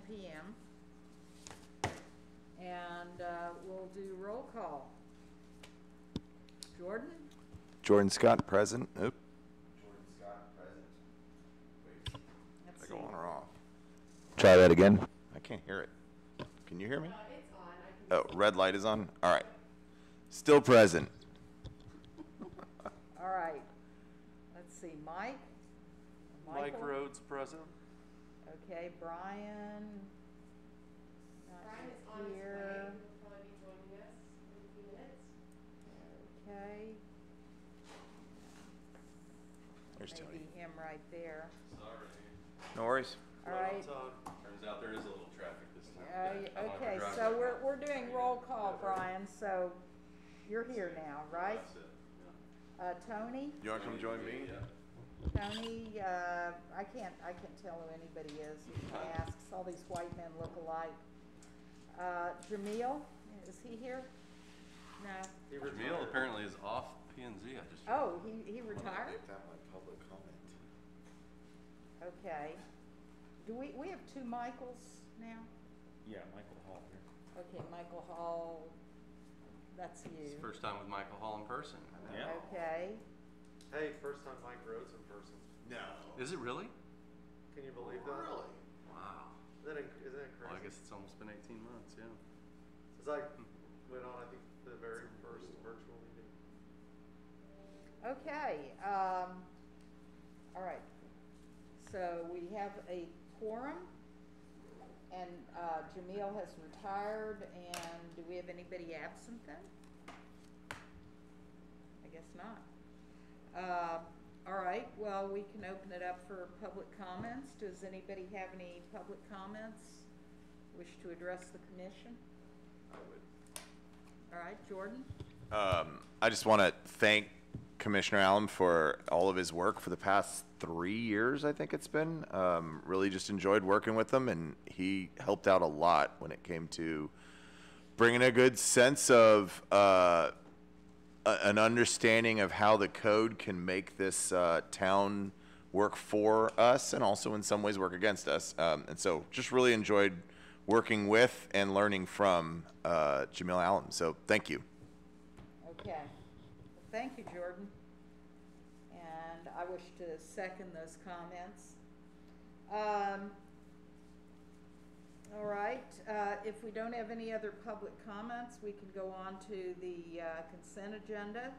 10 p.m. And we'll do roll call. Jordan? Jordan Scott, present. Oop. Jordan Scott, present. Wait, Let's Did I go see. on or off? Try that again. I can't hear it. Can you hear me? It's on. I can Oh, red light is on? All right. Still present. All right. Let's see. Mike? Mike Michael? Rhodes, present. Okay, Brian? Not Brian is on his way. here. He'll probably be joining us in a few minutes. Okay. There's Tony. Maybe him right there. sorry. No worries. All right. Turns out there is a little traffic this time. Okay, so we're doing roll call, Brian, so you're here now, right? That's it, yeah. Tony? You want to come join me? Yeah. Tony, I can't tell who anybody is. He asks, all these white men look alike. Jamil, is he here? No. Jamil apparently is off P&Z. I just. Oh, he retired? Make that my public comment. Okay. Do we have two Michaels now? Yeah, Michael Hall here. Okay, Michael Hall, that's It's you. first time with Michael Hall in person. Yeah. Okay. Hey, first time Mike Rhodes in person. No. Is it really? Can you believe that? Really? Wow. Isn't it crazy? Well, I guess it's almost been 18 months, yeah. Since I went on, I think, the very first virtual meeting. Okay, all right. So we have a quorum, and Jamil has retired, and do we have anybody absent then? I guess not. All right, well, we can open it up for public comments. Does anybody have any public comments? Wish to address the commission? I would. All right, Jordan? I just want to thank Commissioner Allen for all of his work for the past 3 years, I think it's been. Really just enjoyed working with him, and he helped out a lot when it came to bringing a good sense of an understanding of how the code can make this town work for us and also in some ways work against us. And so just really enjoyed working with and learning from Jamil Allen. So thank you. Okay. Thank you, Jordan. And I wish to second those comments. All right, if we don't have any other public comments, we can go on to the consent agenda.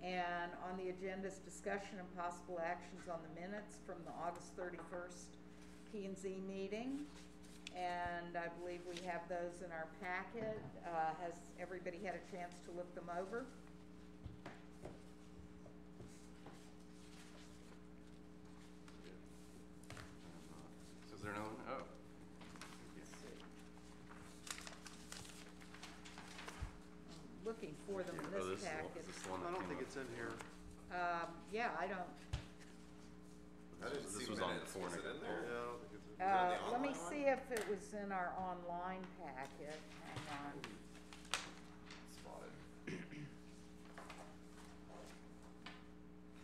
And on the agenda is discussion and possible actions on the minutes from the August 31st P&Z meeting. And I believe we have those in our packet. Has everybody had a chance to look them over? Is there no one? Oh. Looking for them in Oh, this this packet. is the one I that don't came think up. it's in here. Yeah, I don't. This was on before. Was it in Yeah, there? I don't think it's in. Let me see if it was in our online packet. Hang on. Spotted.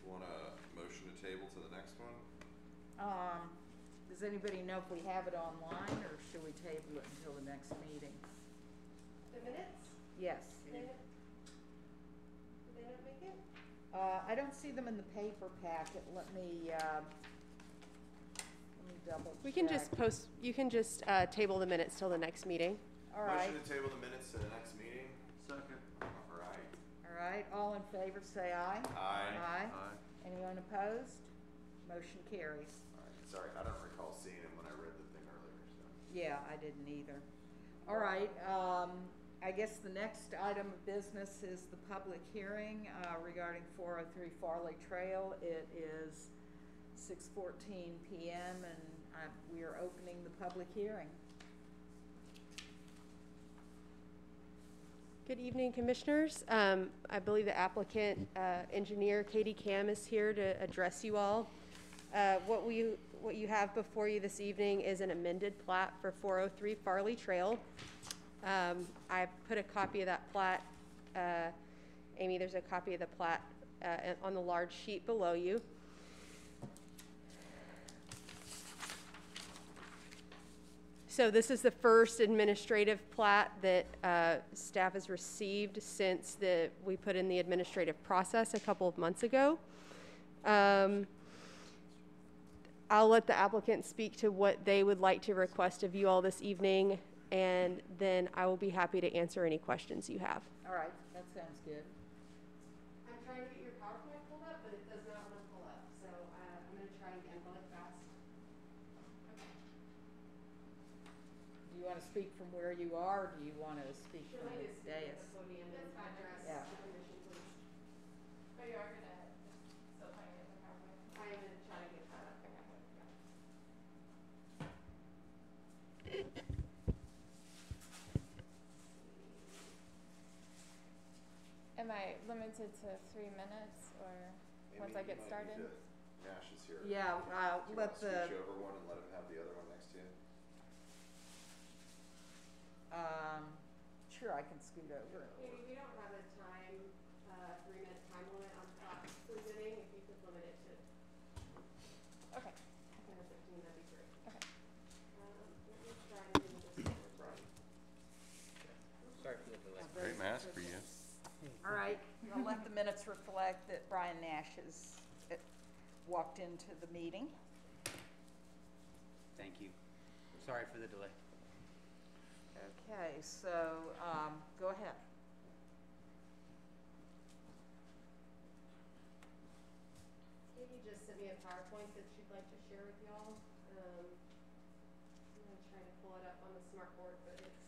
Want a motion to table to the next one? Does anybody know if we have it online, or should we table it until the next meeting? The minutes? Yes. Did they not make it? I don't see them in the paper packet. Let me double check. We can just post, you can just table the minutes till the next meeting. All right, Motion to table the minutes to the next meeting? Second. All right. all right. All in favor, say aye. Aye. Aye. Aye. Anyone opposed? Motion carries. All right. Sorry, I don't recall seeing him when I read the thing earlier, so. Yeah, I didn't either. All right, I guess the next item of business is the public hearing regarding 403 Farley Trail. It is 6:14 p.m. and we are opening the public hearing. Good evening, Commissioners. I believe the applicant, engineer Katie Cam, is here to address you all. What you have before you this evening is an amended plat for 403 Farley Trail. I put a copy of that plat. Amy, there's a copy of the plat on the large sheet below you. So this is the first administrative plat that staff has received since we put in the administrative process a couple of months ago. I'll let the applicant speak to what they would like to request of you all this evening, and then I will be happy to answer any questions you have. All right, that sounds good. I'm trying to get your PowerPoint pulled up, but it does not want to pull up, so I'm going to try again really fast. Do you want to speak from where you are, or do you want to speak Should from I the just speak at dais? the podium and address Yeah. the commission, please? But you are gonna still trying to get the PowerPoint. I am going to try to get that up. Am I limited to 3 minutes or once I get started? Nash is here. Yeah, Do you let want to scooch the, over one and let him have the other one next to you? sure, I can scoot over. Maybe we don't have a time, 3-minute time limit on plat presenting. If you could limit it to Okay. 10 or 15, that'd be great. Okay. Let me try and do this one, Brian. Sorry for the delay. Great mask for you. All right, I'll let the minutes reflect that Brian Nash has walked into the meeting. Thank you. Sorry for the delay. Okay, so, go ahead. Katie just sent me a PowerPoint that she'd like to share with y'all. I'm going to try to pull it up on the smart board, but it's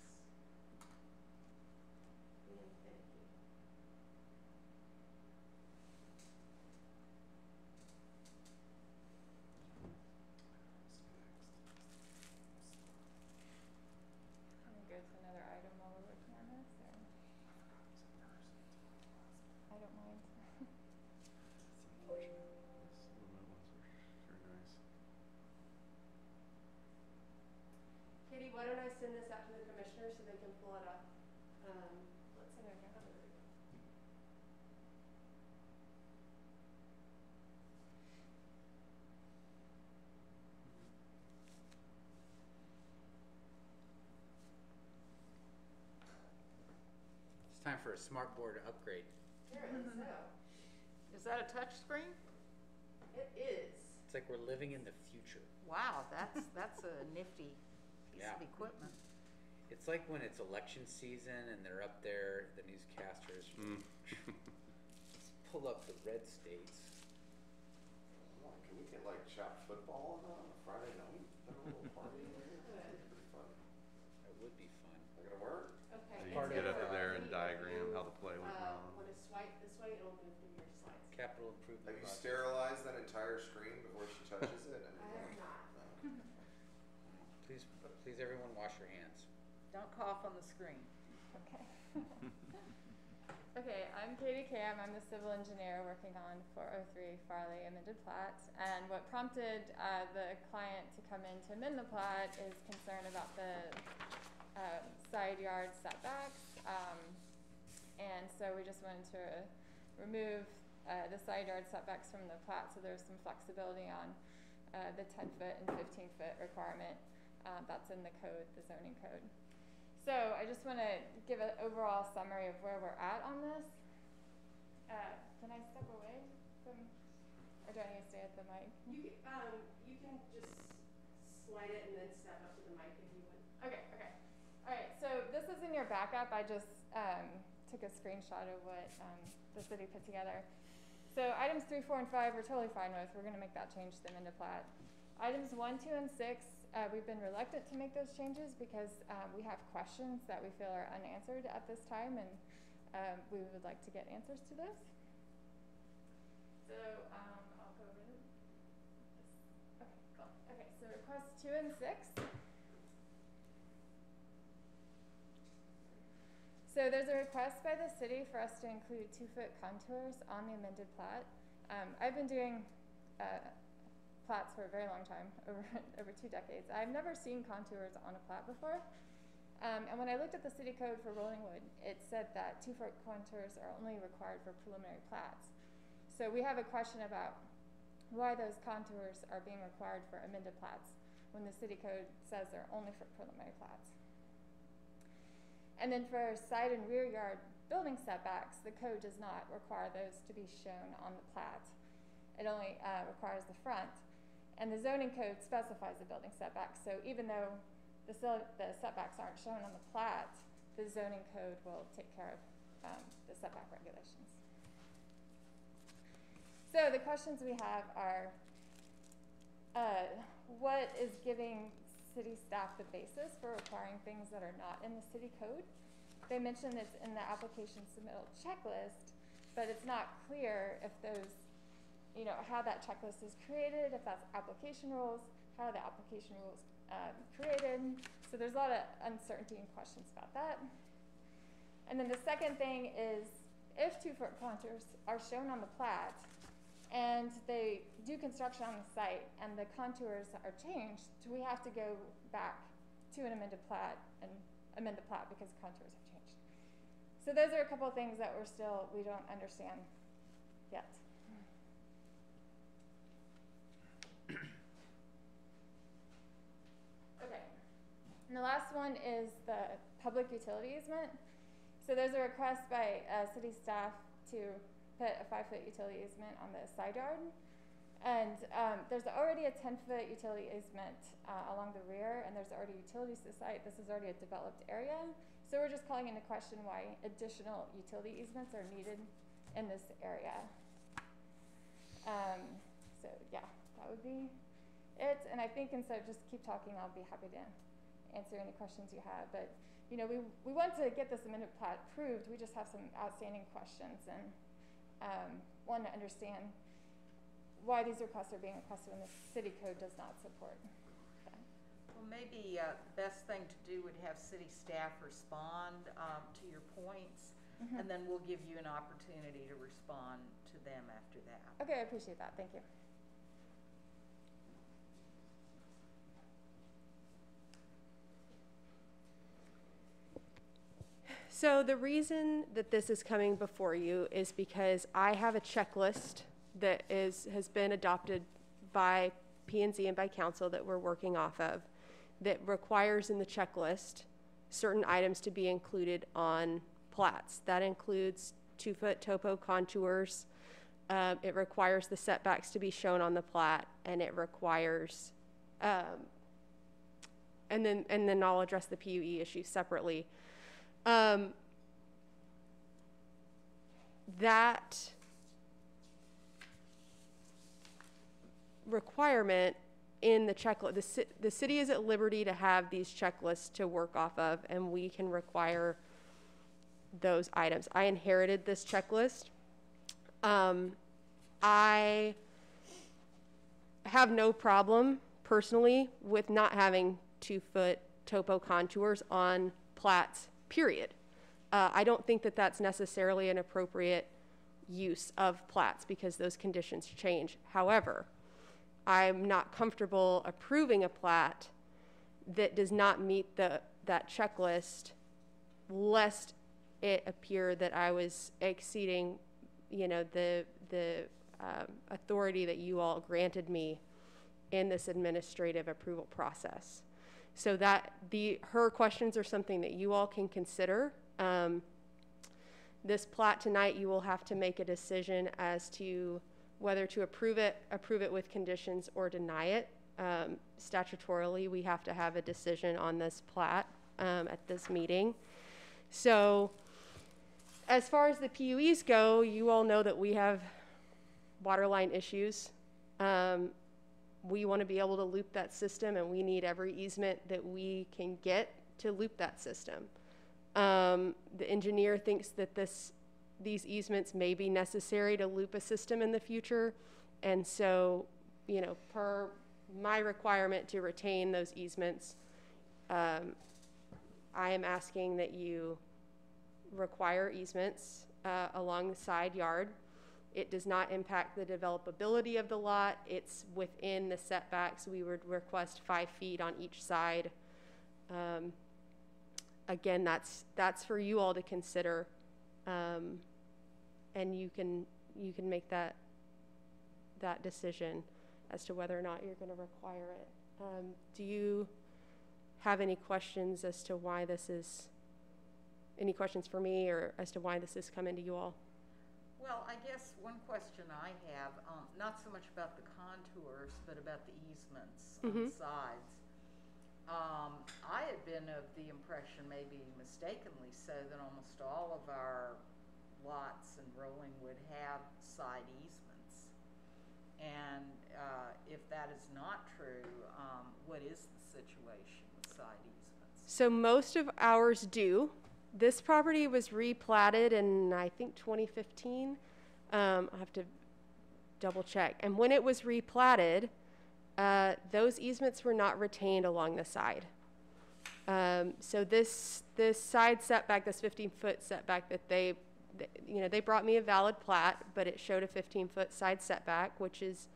being finicky. Can we go to another item while we're working on this, or? I don't mind. Katie, why don't I send this out to the commissioners so they can pull it up? Let's see. There we go. It's time for a smart board upgrade. Apparently so. Is that a touch screen? It is. It's like we're living in the future. Wow, that's a nifty piece Yeah. of equipment. It's like when it's election season and they're up there, the newscasters just pull up the red states. Come on, can we get like shop football on a Friday night? Have a little party later? That'd be pretty fun. It would be fun. Not gonna work? Okay. You it's can get gonna up work. there and When you diagram how the move, play went wrong. When I swipe this way, it'll move through your slides. Capital improvement. Have you project. sterilized that entire screen before she touches it? I have not. Please everyone wash your hands. Don't cough on the screen. Okay. Okay, I'm Katie Cam. I'm the civil engineer working on 403 Farley amended plat. And what prompted the client to come in to amend the plat is concern about the side yard setbacks. And so we just wanted to remove the side yard setbacks from the plat, so there's some flexibility on the 10-foot and 15-foot requirement that's in the code, the zoning code. So I just want to give an overall summary of where we're at on this. Can I step away from, or do I need to stay at the mic? You can just slide it and then step up to the mic if you would. Okay, okay. All right, so this is in your backup. I just took a screenshot of what the city put together. So items 3, 4, and 5 we're totally fine with. We're going to make that change to them into plat. Items 1, 2, and 6, we've been reluctant to make those changes because we have questions that we feel are unanswered at this time, and we would like to get answers to those. So I'll go over this. Okay, cool. Okay, so requests 2 and 6. So there's a request by the city for us to include 2-foot contours on the amended plat. I've been doing plats for a very long time, over 2 decades. I've never seen contours on a plat before. And when I looked at the city code for Rollingwood, it said that 2-foot contours are only required for preliminary plats. So we have a question about why those contours are being required for amended plats. when the city code says they're only for preliminary plats. And then for side and rear yard building setbacks, the code does not require those to be shown on the plat. It only requires the front. And the zoning code specifies the building setbacks. So even though the setbacks aren't shown on the plat, the zoning code will take care of the setback regulations. So the questions we have are, what is giving city staff the basis for requiring things that are not in the city code? They mentioned it's in the application submittal checklist, but it's not clear if those, how that checklist is created, if that's application rules, how are the application rules created. So there's a lot of uncertainty and questions about that. And then the second thing is, if 2-foot contours are shown on the plat and they do construction on the site and the contours are changed, do we have to go back to an amended plat and amend the plat because contours have changed? So those are a couple of things that we don't understand yet. Okay, and the last one is the public utility easement. So there's a request by city staff to put a 5-foot utility easement on the side yard. And there's already a 10-foot utility easement along the rear, and there's already utilities to the site. This is already a developed area. So we're just calling into question why additional utility easements are needed in this area. So yeah, that would be it. And I think instead of just keep talking, I'll be happy to answer any questions you have. But we want to get this amended plat approved. We just have some outstanding questions and want to understand why these requests are being requested when the city code does not support that. Well, maybe the best thing to do would have city staff respond to your points, and then we'll give you an opportunity to respond to them after that. Okay, I appreciate that. Thank you. So the reason that this is coming before you is because I have a checklist that has been adopted by P&Z and by council that we're working off of that requires in the checklist certain items to be included on plats. That includes 2-foot topo contours. It requires the setbacks to be shown on the plat, and it requires, and then I'll address the PUE issue separately. That requirement in the checklist, the city is at liberty to have these checklists to work off of, and we can require those items. I inherited this checklist. I have no problem personally with not having 2-foot topo contours on plats, period. I don't think that that's necessarily an appropriate use of plats because those conditions change. However, I'm not comfortable approving a plat that does not meet that checklist, lest it appear that I was exceeding, the authority that you all granted me in this administrative approval process. So that her questions are something that you all can consider. This plat tonight, you will have to make a decision as to whether to approve it with conditions, or deny it. Statutorily, we have to have a decision on this plat at this meeting. So as far as the PUEs go, you all know that we have water line issues. We want to be able to loop that system, and we need every easement that we can get to loop that system. The engineer thinks that these easements may be necessary to loop a system in the future. And so, per my requirement to retain those easements, I am asking that you require easements along the side yard. It does not impact the developability of the lot. It's within the setbacks. We would request 5 feet on each side. Again, that's for you all to consider, and you can make that decision as to whether or not you're going to require it. Do you have any questions as to why this is, any questions for me or as to why this is coming to you all? Well, I guess one question I have, not so much about the contours, but about the easements on the sides. I had been of the impression, maybe mistakenly so, that almost all of our lots in Rolling would have side easements. And if that is not true, what is the situation with side easements? So most of ours do. This property was replatted in, I think, 2015. I'll have to double check. And when it was replatted, those easements were not retained along the side. So this side setback, this 15-foot setback that they brought me a valid plat, but it showed a 15-foot side setback, which is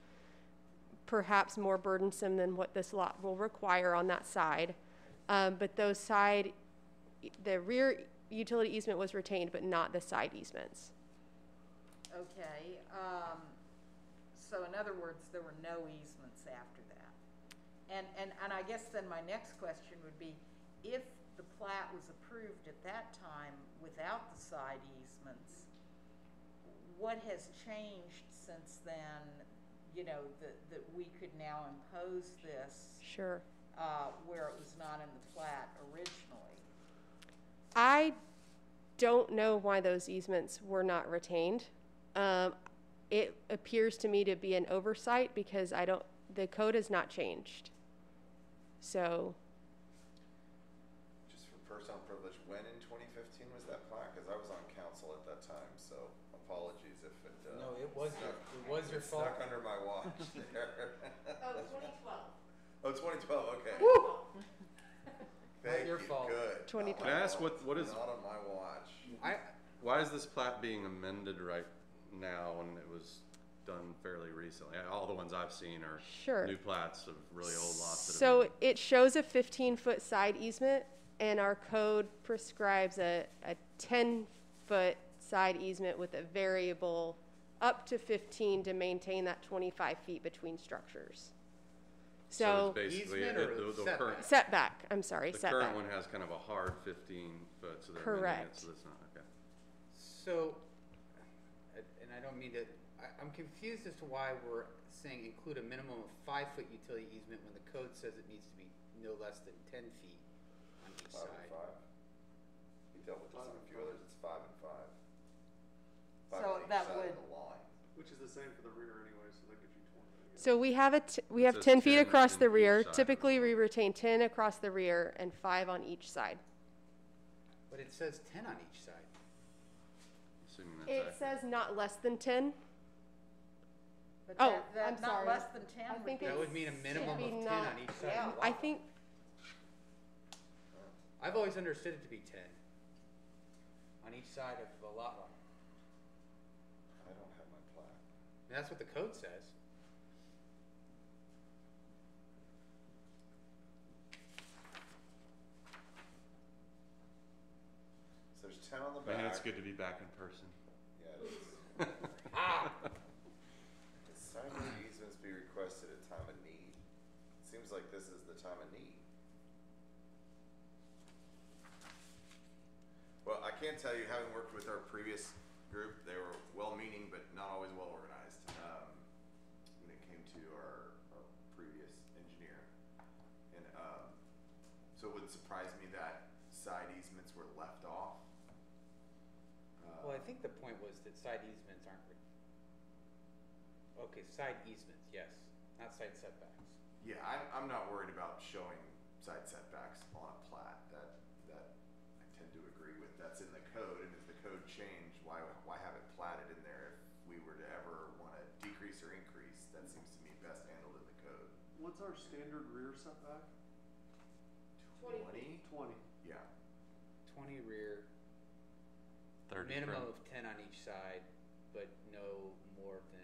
perhaps more burdensome than what this lot will require on that side. But the rear utility easement was retained, but not the side easements. Okay, so in other words, there were no easements after that. And I guess then my next question would be, if the plat was approved at that time without the side easements, what has changed since then, that we could now impose this? Sure. Where it was not in the plat originally? I don't know why those easements were not retained. It appears to me to be an oversight because the code has not changed. So. Just for personal privilege, when in 2015 was that plat? Because I was on council at that time, so apologies if it. No, it was your fault. Stuck under my watch there. Oh, 2012. Oh, 2012. Okay. Woo! Thank your you. fault. Good. 2012. Can I ask what is, Not on my watch. why is this plat being amended right now when it was done fairly recently? All the ones I've seen are Sure. new plats of really old lots that have So been. it shows a 15-foot side easement, and our code prescribes a 10-foot side easement with a variable up to 15 to maintain that 25 feet between structures. So it's basically Easement or the setback? current, setback, I'm sorry, the setback. current one has kind of a hard 15 foot, so they're amending it, Correct. so that's not, okay. So, and I don't mean to, I'm confused as to why we're saying include a minimum of 5-foot utility easement when the code says it needs to be no less than 10 feet on each 5 side. and 5. We dealt with this on a few others. It's 5 and 5. 5 So on each that side would- of the line. Which is the same for the rear anyway, so that gives you 20. So we have we have says 10 feet 10 across in the each rear. side. Typically, we retain 10 across the rear and 5 on each side. But it says 10 on each side. Assuming that's It accurate. says not less than 10. But Oh, that I'm not sorry. less than 10 I would think be. That would mean a minimum be of 10 not- on each side yeah, of the I lot. think, I've always understood it to be 10 on each side of the lot line. I don't have my plat. And that's what the code says. So there's 10 on the Man, back. it's good to be back in person. Yeah, it is. Ah! Side yard easements be requested at time of need. Seems like this is the time of need. Well, I can tell you, having worked with our previous group, they were well-meaning but not always well-organized when it came to our previous engineer. And so it wouldn't surprise me that side easements were left off. Well, I think the point was that side easements aren't. Okay, side easements, yes, not side setbacks. Yeah, I'm not worried about showing side setbacks on a plat. That I tend to agree with. That's in the code, and if the code changed, why have it platted in there if we were to ever want to decrease or increase? That seems to me best handled in the code. What's our standard rear setback? 20? 20. Yeah. 20 rear, 30 minimum front. of 10 on each side, but no more than,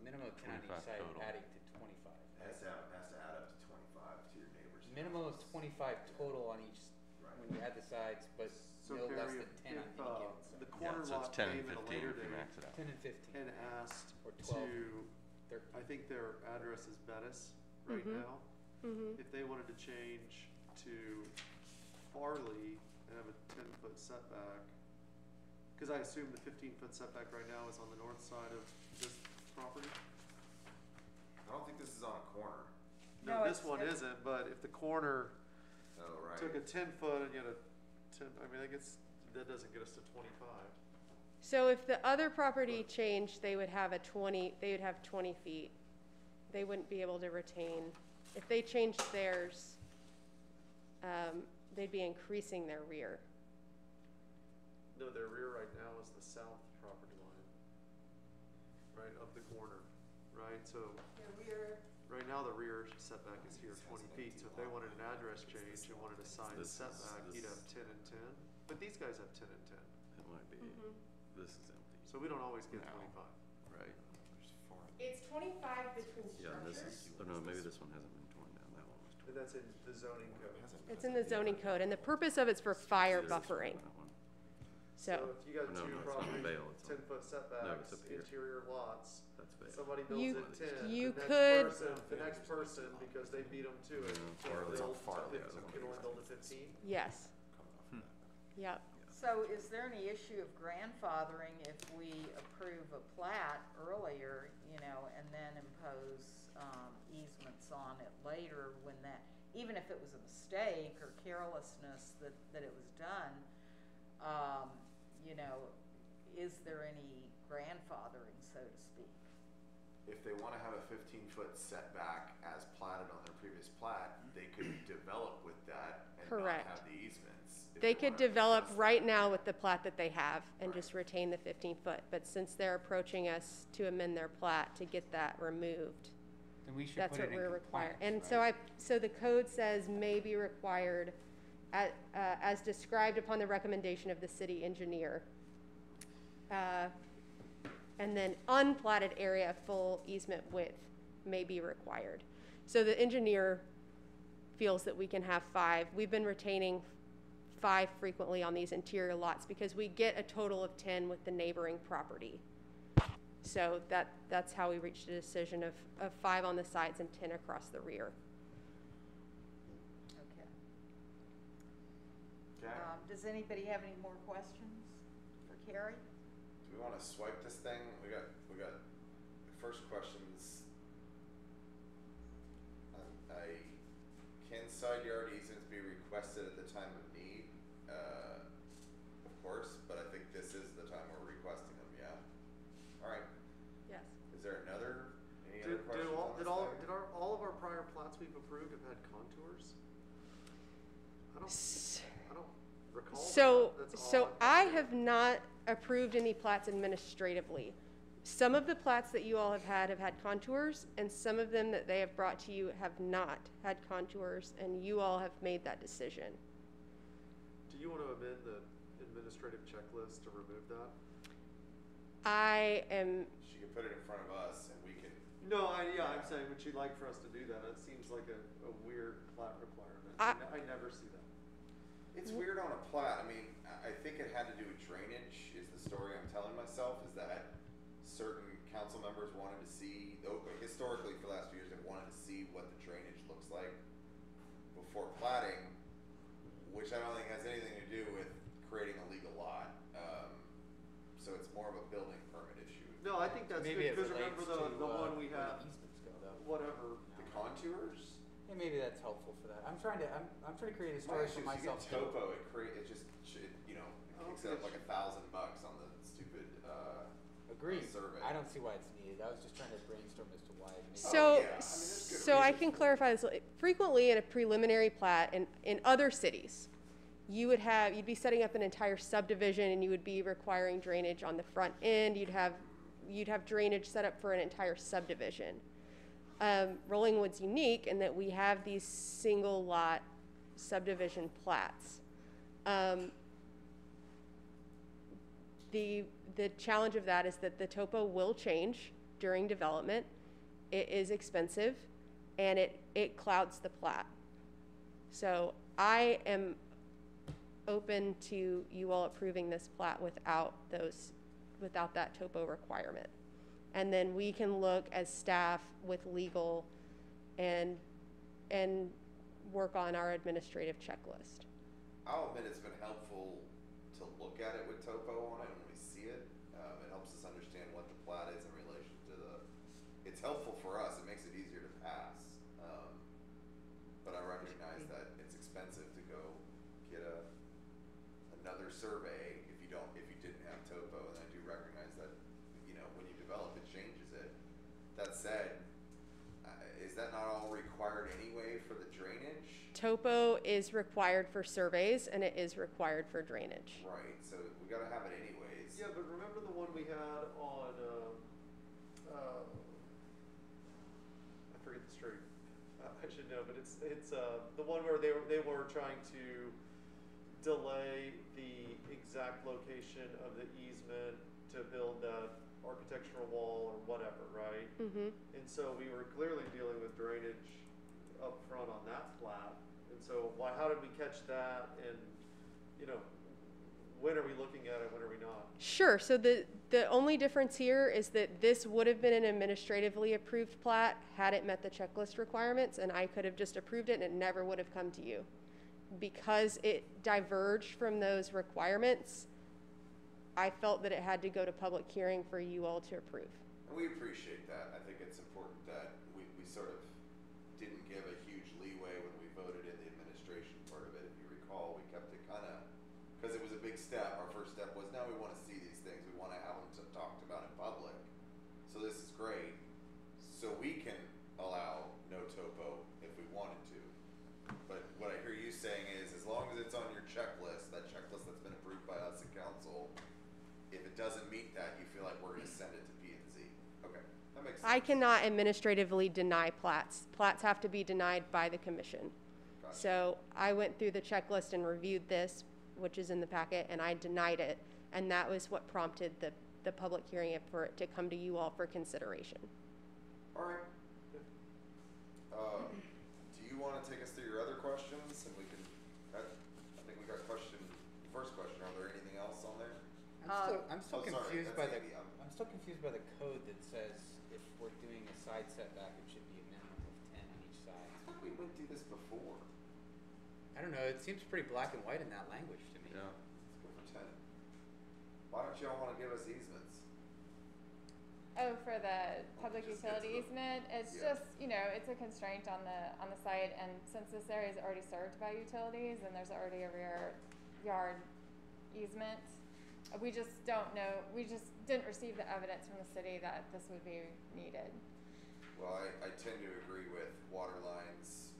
minimum of 10 on each 25 side, total. adding to 25. Has to add up to 25 to your neighbor's. Minimum of 25 total on each, Right. when you add the sides, but So no less Carrie, than 10 on if, any given the side. corner Yeah, so lot it's 10 came and at a 15 later if you date max it out. 10 and 15. and asked Or 12. to, 13. I think their address is Bettis, right Mhm. now. Mhm. If they wanted to change to Farley and have a 10-foot setback, because I assume the 15-foot setback right now is on the north side of this property? I don't think this is on a corner. No, No, this it's- one it's- isn't, but if the corner Oh, right. took a 10-foot and you had a 10, I mean, that doesn't get us to 25. So if the other property changed, they would have 20 feet. They wouldn't be able to retain, if they changed theirs, they'd be increasing their rear. No, their rear right now is the south property line, right, of the corner, right? So right now the rear setback is here 20 feet, so if they wanted an address change and wanted a side setback, you'd have 10 and 10. But these guys have 10 and 10, It might be, this is empty, so we don't always get No. 25. right? There's four. It's 25 between Yeah, and this is, oh no, maybe this one hasn't been torn down, that one was torn. And that's in the zoning code. It's in the zoning code, and the purpose of it's for fire buffering. That one. So, if you got No, two no, it's not properties, Vale, it's on- 10-foot setbacks, up here. interior lots, That's Vale. somebody builds You- it 10, you the next could- person, the next person, because they beat them to it, Yeah, can't Farley's build on Farley, to yeah, the one can only that's- build to 15. yes, yep. So is there any issue of grandfathering if we approve a plat earlier, and then impose, easements on it later when that, even if it was a mistake or carelessness that it was done, is there any grandfathering, so to speak? If they wanna have a 15-foot setback as platted on their previous plat, they could develop with that and not Correct. have the easements. if They could wanna develop adjust right that. now with the plat that they have and Right. just retain the 15-foot, but since they're approaching us to amend their plat to get that removed, Then we should that's put what it in we're required. compliance, And right? so the code says may be required as described upon the recommendation of the city engineer. And then unplatted area full easement width may be required. So the engineer feels that we can have 5. We've been retaining 5 frequently on these interior lots because we get a total of 10 with the neighboring property. So that's how we reached a decision of 5 on the sides and 10 across the rear. Okay. Okay, Does anybody have any more questions for Carrie? do we wanna swipe this thing? We got, the first questions. Can side yard easements be requested at the time of need? Of course, but I think this is the time we're requesting them, yeah? Alright, Yes. is there any other Did questions on this thing? all of our prior plats we've approved have had contours? I don't recall. So, that. That's all so I I've- have not approved any plats administratively. Some of the plats that you all have had contours, and some of them that they have brought to you have not had contours, and you all have made that decision. Do you want to amend the administrative checklist to remove that? I am, She could put it in front of us and we could, No, I'm saying, would you like for us to do that? It seems like a weird plat requirement. I never see that. it's weird on a plat, I mean, I think it had to do with drainage, is the story I'm telling myself, is that certain council members wanted to see, historically for the last few years, they wanted to see what the drainage looks like before platting, which I don't think has anything to do with creating a legal lot. So it's more of a building permit issue. No, I think that's Maybe good, it because relates remember the to, one we where have, the easements go, though. whatever. The contours? Yeah, maybe that's helpful for that. I'm trying to create a My story issue for is you get myself too. topo, it just, it kicks up like $1,000 on the stupid, Agreed. survey. I don't see why it's needed. I was just trying to brainstorm as to why it needs. so, yeah, I mean, there's good so I reasons can for it. clarify this. Frequently in a preliminary plat in other cities, you'd be setting up an entire subdivision and you would be requiring drainage on the front end. You'd have drainage set up for an entire subdivision. Rollingwood's unique in that we have these single lot subdivision plats. The challenge of that is that the topo will change during development. It is expensive and it clouds the plat. So I am open to you all approving this plat without that topo requirement. And then we can look as staff with legal and work on our administrative checklist. I'll admit it's been helpful to look at it with topo on it when we see it. It helps us understand what the plat is in relation to it's helpful for us, it makes it easier to pass. But I recognize that it's expensive to go get another survey if you didn't have topo, and I do recognize that, when you develop it changes it. That said, is that not all required anyway for the drainage? Topo is required for surveys, and it is required for drainage. Right, so we gotta have it anyways. Yeah, but remember the one we had on, I forget the street. I should know, but it's the one where they were trying to delay the exact location of the easement to build that architectural wall or whatever, right? Mm-hmm. And so we were clearly dealing with drainage up front on that plat. And so how did we catch that? And, when are we looking at it? When are we not? Sure. So the only difference here is that this would have been an administratively approved plat had it met the checklist requirements, and I could have just approved it and it never would have come to you. Because it diverged from those requirements, I felt that it had to go to public hearing for you all to approve. And we appreciate that. I think it's important that we sort of didn't give a huge leeway when we voted in the administration part of it. If you recall, we kept it kind of, because it was a big step. Our first step was, now we want to see these things. We want to have them talked about in public. So this is great. So we can allow no topo if we wanted to. But what I hear you saying is, as long as it's on your checklist, that checklist that's been approved by us in council, if it doesn't meet that, you feel like we're going to send it to P and Z. Okay, that makes sense. I cannot administratively deny plats. Plats have to be denied by the commission. Gotcha. So I went through the checklist and reviewed this, which is in the packet, and I denied it. And that was what prompted the public hearing for it to come to you all for consideration. All right. Do you want to take us through your other questions? And we can, I think we got first question. Are there anything else on there? I'm still Oh, sorry, confused that's by Amy. I'm still confused by the code that says if we're doing a side setback, it should be a minimum of 10 on each side. I thought we went through this before. I don't know. It seems pretty black and white in that language to me. Yeah. Let's go for 10. Why don't y'all want to give us easements? Oh, for the public Just get to utility easement, it's yeah. just, it's a constraint on the site, and since this area is already served by utilities and there's already a rear yard easement, we just don't know, we just didn't receive the evidence from the city that this would be needed. Well, I tend to agree with water lines,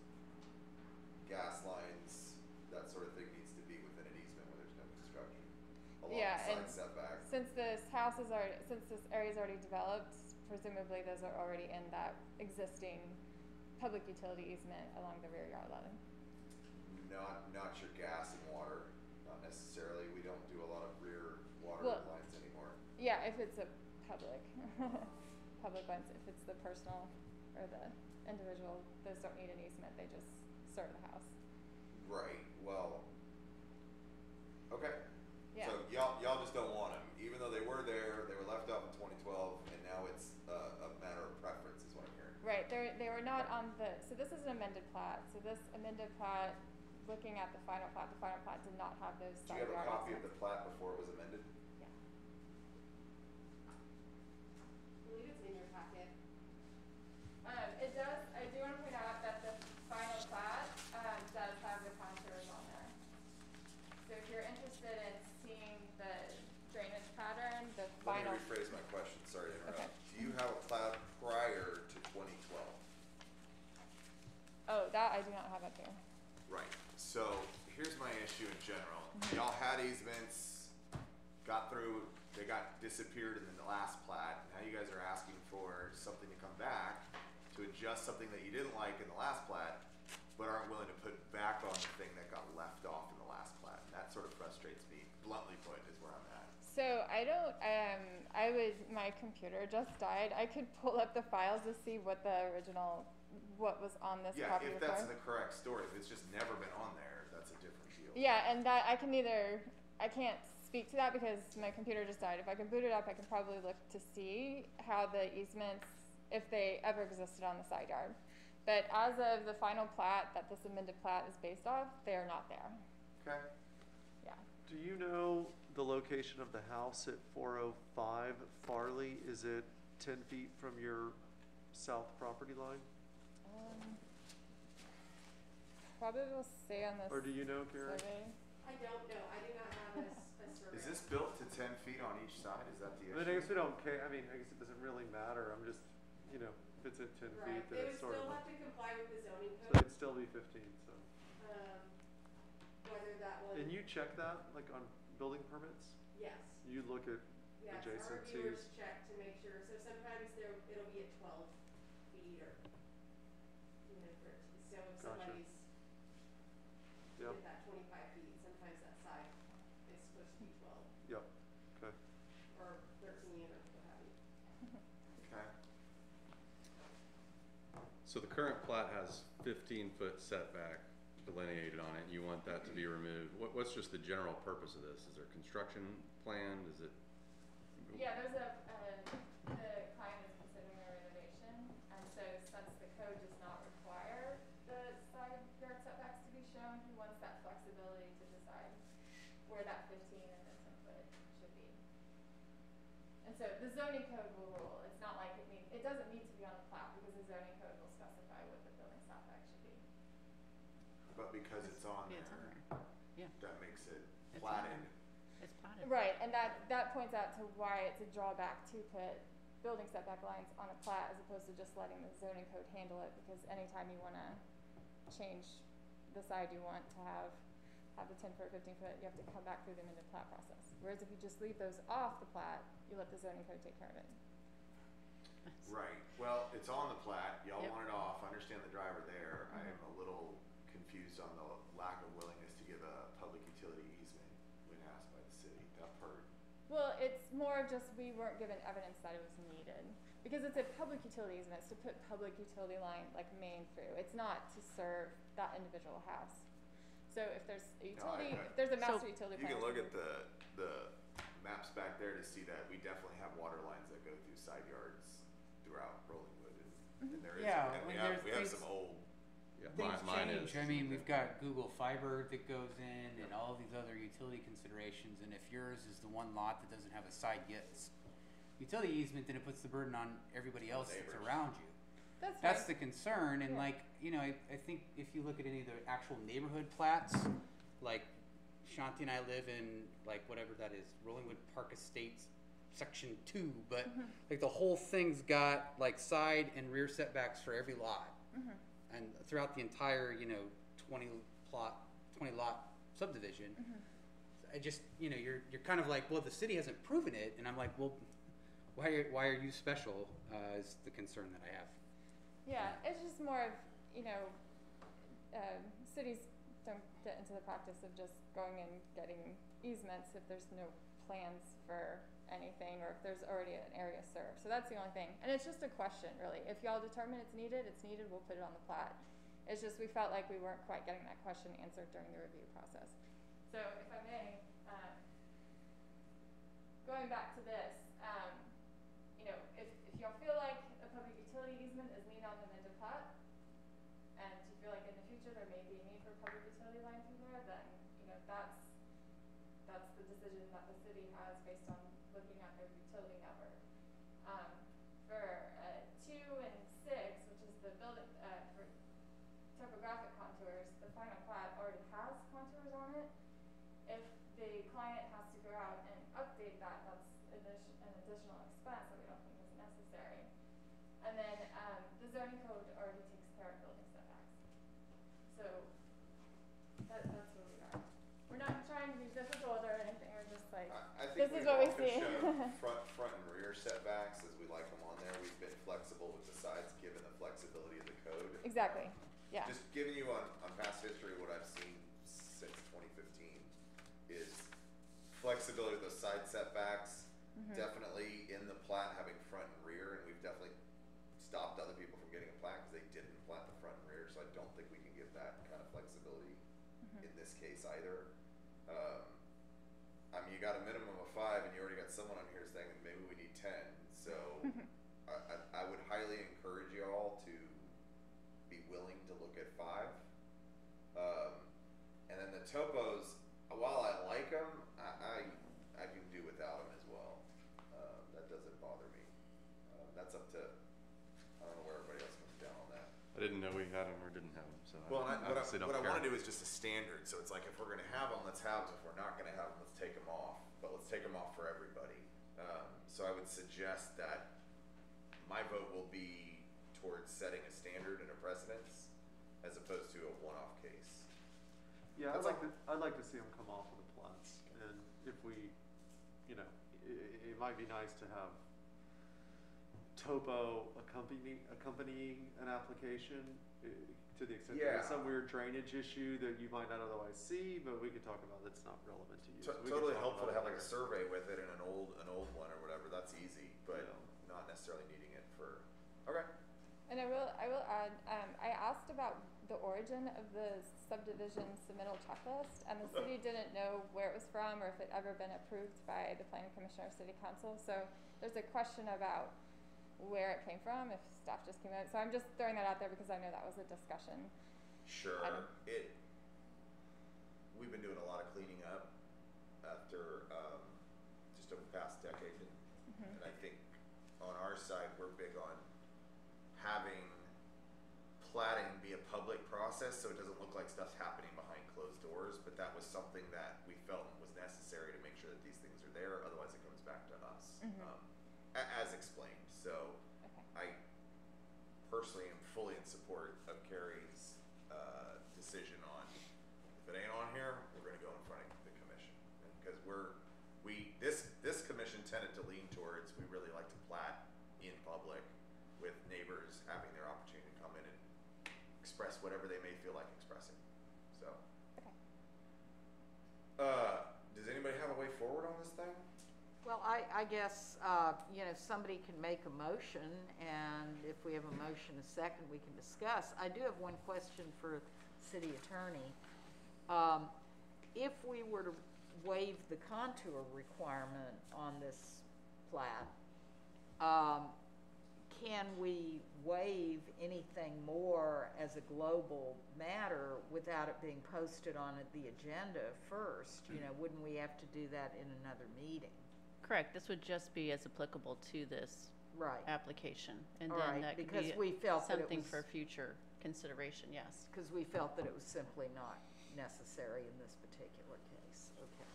gas lines, that sort of thing needs to be within an easement where there's no construction. Along Yeah, the and side setback. since this area is already developed, presumably those are already in that existing public utility easement along the rear yard line. Not your gas and water, not necessarily. We don't do a lot of rear water Well, lines anymore. Yeah, if it's a public, public ones, if it's the personal or the individual, those don't need an easement, they just serve the house. Right, well, okay. Yeah. So y'all just don't want them, even though they were there, they were left off in 2012, and now it's a matter of preference is what I'm hearing. Right, they were not on so this is an amended plat, so this amended plat, looking at the final plat did not have those Do side you have yard a copy of the easements. plat before it was amended? Yeah. I believe it's in your packet. It does, I do want to point out that the final plat, does have the contours on there. So if you're interested in seeing the drainage pattern, the final. Let me rephrase my question, sorry to interrupt. Okay. Do you have a plat prior to 2012? Oh, that I do not have up here. Right, so here's my issue in general. Y'all had easements, got through, they got disappeared in the last plat. Now you guys are asking for something to come back to adjust something that you didn't like in the last plat, but aren't willing to put back on the thing that got left off in the last plat. And that sort of frustrates me, bluntly put, is where I'm at. So I don't, my computer just died. I could pull up the files to see what the original, what was on this Yeah, copy if before. that's the correct story, if it's just never been on there, that's a different deal. Yeah, and that I can't speak to that because my computer just died. If I could boot it up, I could probably look to see how the easements, if they ever existed on the side yard. But as of the final plat that this amended plat is based off, they are not there. Okay. Yeah. Do you know the location of the house at 405 Farley? Is it 10 feet from your south property line? Probably will say on this Or do you know, Carrie? survey. I don't know, I do not have a survey. Is this built to 10 feet on each side? Is that the I mean, issue? I guess we don't care, I mean, I guess it doesn't really matter, I'm just, you know, if it's at 10 Right, feet, they then would it's sort still of, have to comply with the zoning so code, it'd still be 15, so. whether that was, And you check that, like on building permits? yes. You look at Yes, our adjacencies? reviewers check to make sure, so sometimes it'll be at 12 feet or, you know, 13, so if Gotcha. somebody's Yep, with that 25 feet, sometimes that side is supposed to be 12 yep, okay. or 13 or what have you. Okay. So the current plat has 15-foot setback delineated on it, you want that to be removed. What's just the general purpose of this? Is there construction planned? Is it? Yeah, there's the client is considering a renovation, and so since the code does not require the side yard setbacks to be shown, he wants that flexibility to decide where that 15 and the 10 foot should be. And so the zoning code will rule. It's not like it doesn't need to be on the plat because the zoning code will specify what the building setback should be. But because it's on Yeah, it's on there, there. Yeah. that makes it It's on platted. there. It's platted. Right, and that points out to why it's a drawback to put building setback lines on a plat as opposed to just letting the zoning code handle it, because anytime you wanna change the side you want to have the 10 foot or 15 foot, you have to come back through the amended plat process. Whereas if you just leave those off the plat, you let the zoning code take care of it. Right, well, it's on the plat, y'all Yep. want it off, I understand the driver there. I am a little confused on the lack of willingness to give a public utility easement when asked by the city, that part. Well, it's more of just we weren't given evidence that it was needed. Because it's a public utility easement, it's to put public utility line like main through. It's not to serve that individual house. So if there's a utility, if there's a master utility You plan. can look at the maps back there to see that we definitely have water lines that go through side yards throughout Rollingwood, and there is, Yeah, and we when have there's some old. Yeah, Things mine change. is. I mean, we've got Google Fiber that goes in and all these other utility considerations, and if yours is the one lot that doesn't have a side utility easement, then it puts the burden on everybody else that's Neighbors. around you. That's That's right. the concern, and Yeah. like, you know, I think if you look at any of the actual neighborhood plats, like Shanti and I live in like whatever that is, Rollingwood Park Estates Section 2, but like the whole thing's got like side and rear setbacks for every lot. And throughout the entire, you know, 20 lot subdivision, I just, you know, you're kind of like, well, the city hasn't proven it, and I'm like, well, why are you special? Is the concern that I have. Yeah, it's just more of, you know, cities don't get into the practice of just going and getting easements if there's no plans for anything or if there's already an area served. So that's the only thing. And it's just a question, really. If y'all determine it's needed, we'll put it on the plat. It's just we felt like we weren't quite getting that question answered during the review process. So if I may, going back to this, you know, if y'all feel like a public utility easement is needed on the amended plat, and you feel like in the future there may be a need for a public utility line through there, then, you know, that's the decision that the city has based on looking at their utility network. For 2 and 6, which is the building, for topographic contours, the final plat already has contours on it. If the client has to go out and update that, that's an additional expense that we don't think is necessary. And then the zoning code already takes care of building setbacks. So that's where we are. We're not trying to be difficult or anything. We're just like, I think this is we've what we often see. shown front and rear setbacks as we like them on there. We've been flexible with the sides, given the flexibility of the code. Exactly. Yeah. Just giving you on past history, what I've seen since 2015 is flexibility of those side setbacks. Definitely in the plat having front and rear, and we've definitely stopped other people from getting a plat because they didn't plat the front and rear. So I don't think we can give that kind of flexibility in this case either. I mean, you got a minimum of 5, and you already got someone on here saying maybe we need 10. So I would highly encourage you all to be I don't know where everybody else comes down on that. I didn't know we had them or didn't have them, so Well, I honestly don't what I care. wanna do is just a standard, so it's like, if we're gonna have them, let's have them, if we're not gonna have them, let's take them off, but let's take them off for everybody. So I would suggest that my vote will be towards setting a standard and a precedence, as opposed to a one-off case. Yeah, That's I'd like to see them come off of the plats, and if we, you know, it might be nice to have topo accompanying an application, to the extent that Yeah. it's some weird drainage issue that you might not otherwise see, but we could talk about that's not relevant to you. So we can Totally talk helpful to about have it like a later. survey with it and an old one or whatever, that's easy, but Yeah. not necessarily needing it for, okay. And I will add, I asked about the origin of the subdivision submittal checklist, and the city didn't know where it was from or if it ever been approved by the planning commission or city council. So there's a question about where it came from, if staff just came out. So I'm just throwing that out there because I know that was a discussion. Sure, Item. We've been doing a lot of cleaning up after, just over the past decade, and I think on our side, we're big on having platting be a public process, so it doesn't look like stuff's happening behind closed doors, but that was something that we felt was necessary to make sure that these things are there, otherwise it comes back to us, as explained. So Okay. I personally am fully in support of Carrie's decision on, if it ain't on here, we're gonna go in front of the commission. Because this commission tended to lean towards, we really like to plat in public with neighbors having their opportunity to come in and express whatever they may feel like expressing, so. Okay. Does anybody have a way forward on this thing? Well, I guess, somebody can make a motion, and if we have a motion a second, we can discuss. I do have one question for city attorney. If we were to waive the contour requirement on this plat, can we waive anything more as a global matter without it being posted on the agenda first? Wouldn't we have to do that in another meeting? Correct, this would just be as applicable to this Right. application. And All then right, that could because be we felt that it something was- for future consideration, yes. Because we felt that it was simply not necessary in this particular case. Okay.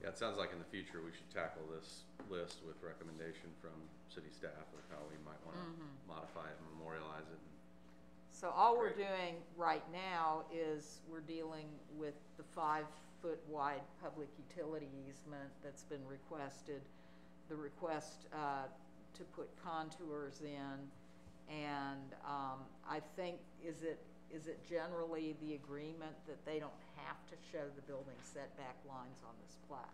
Yeah, it sounds like in the future, we should tackle this list with recommendation from city staff of how we might want to modify it and memorialize it. So all we're Great. doing right now is we're dealing with the 5-foot wide public utility easement that's been requested, the request to put contours in, and I think, is it generally the agreement that they don't have to show the building setback lines on this plat?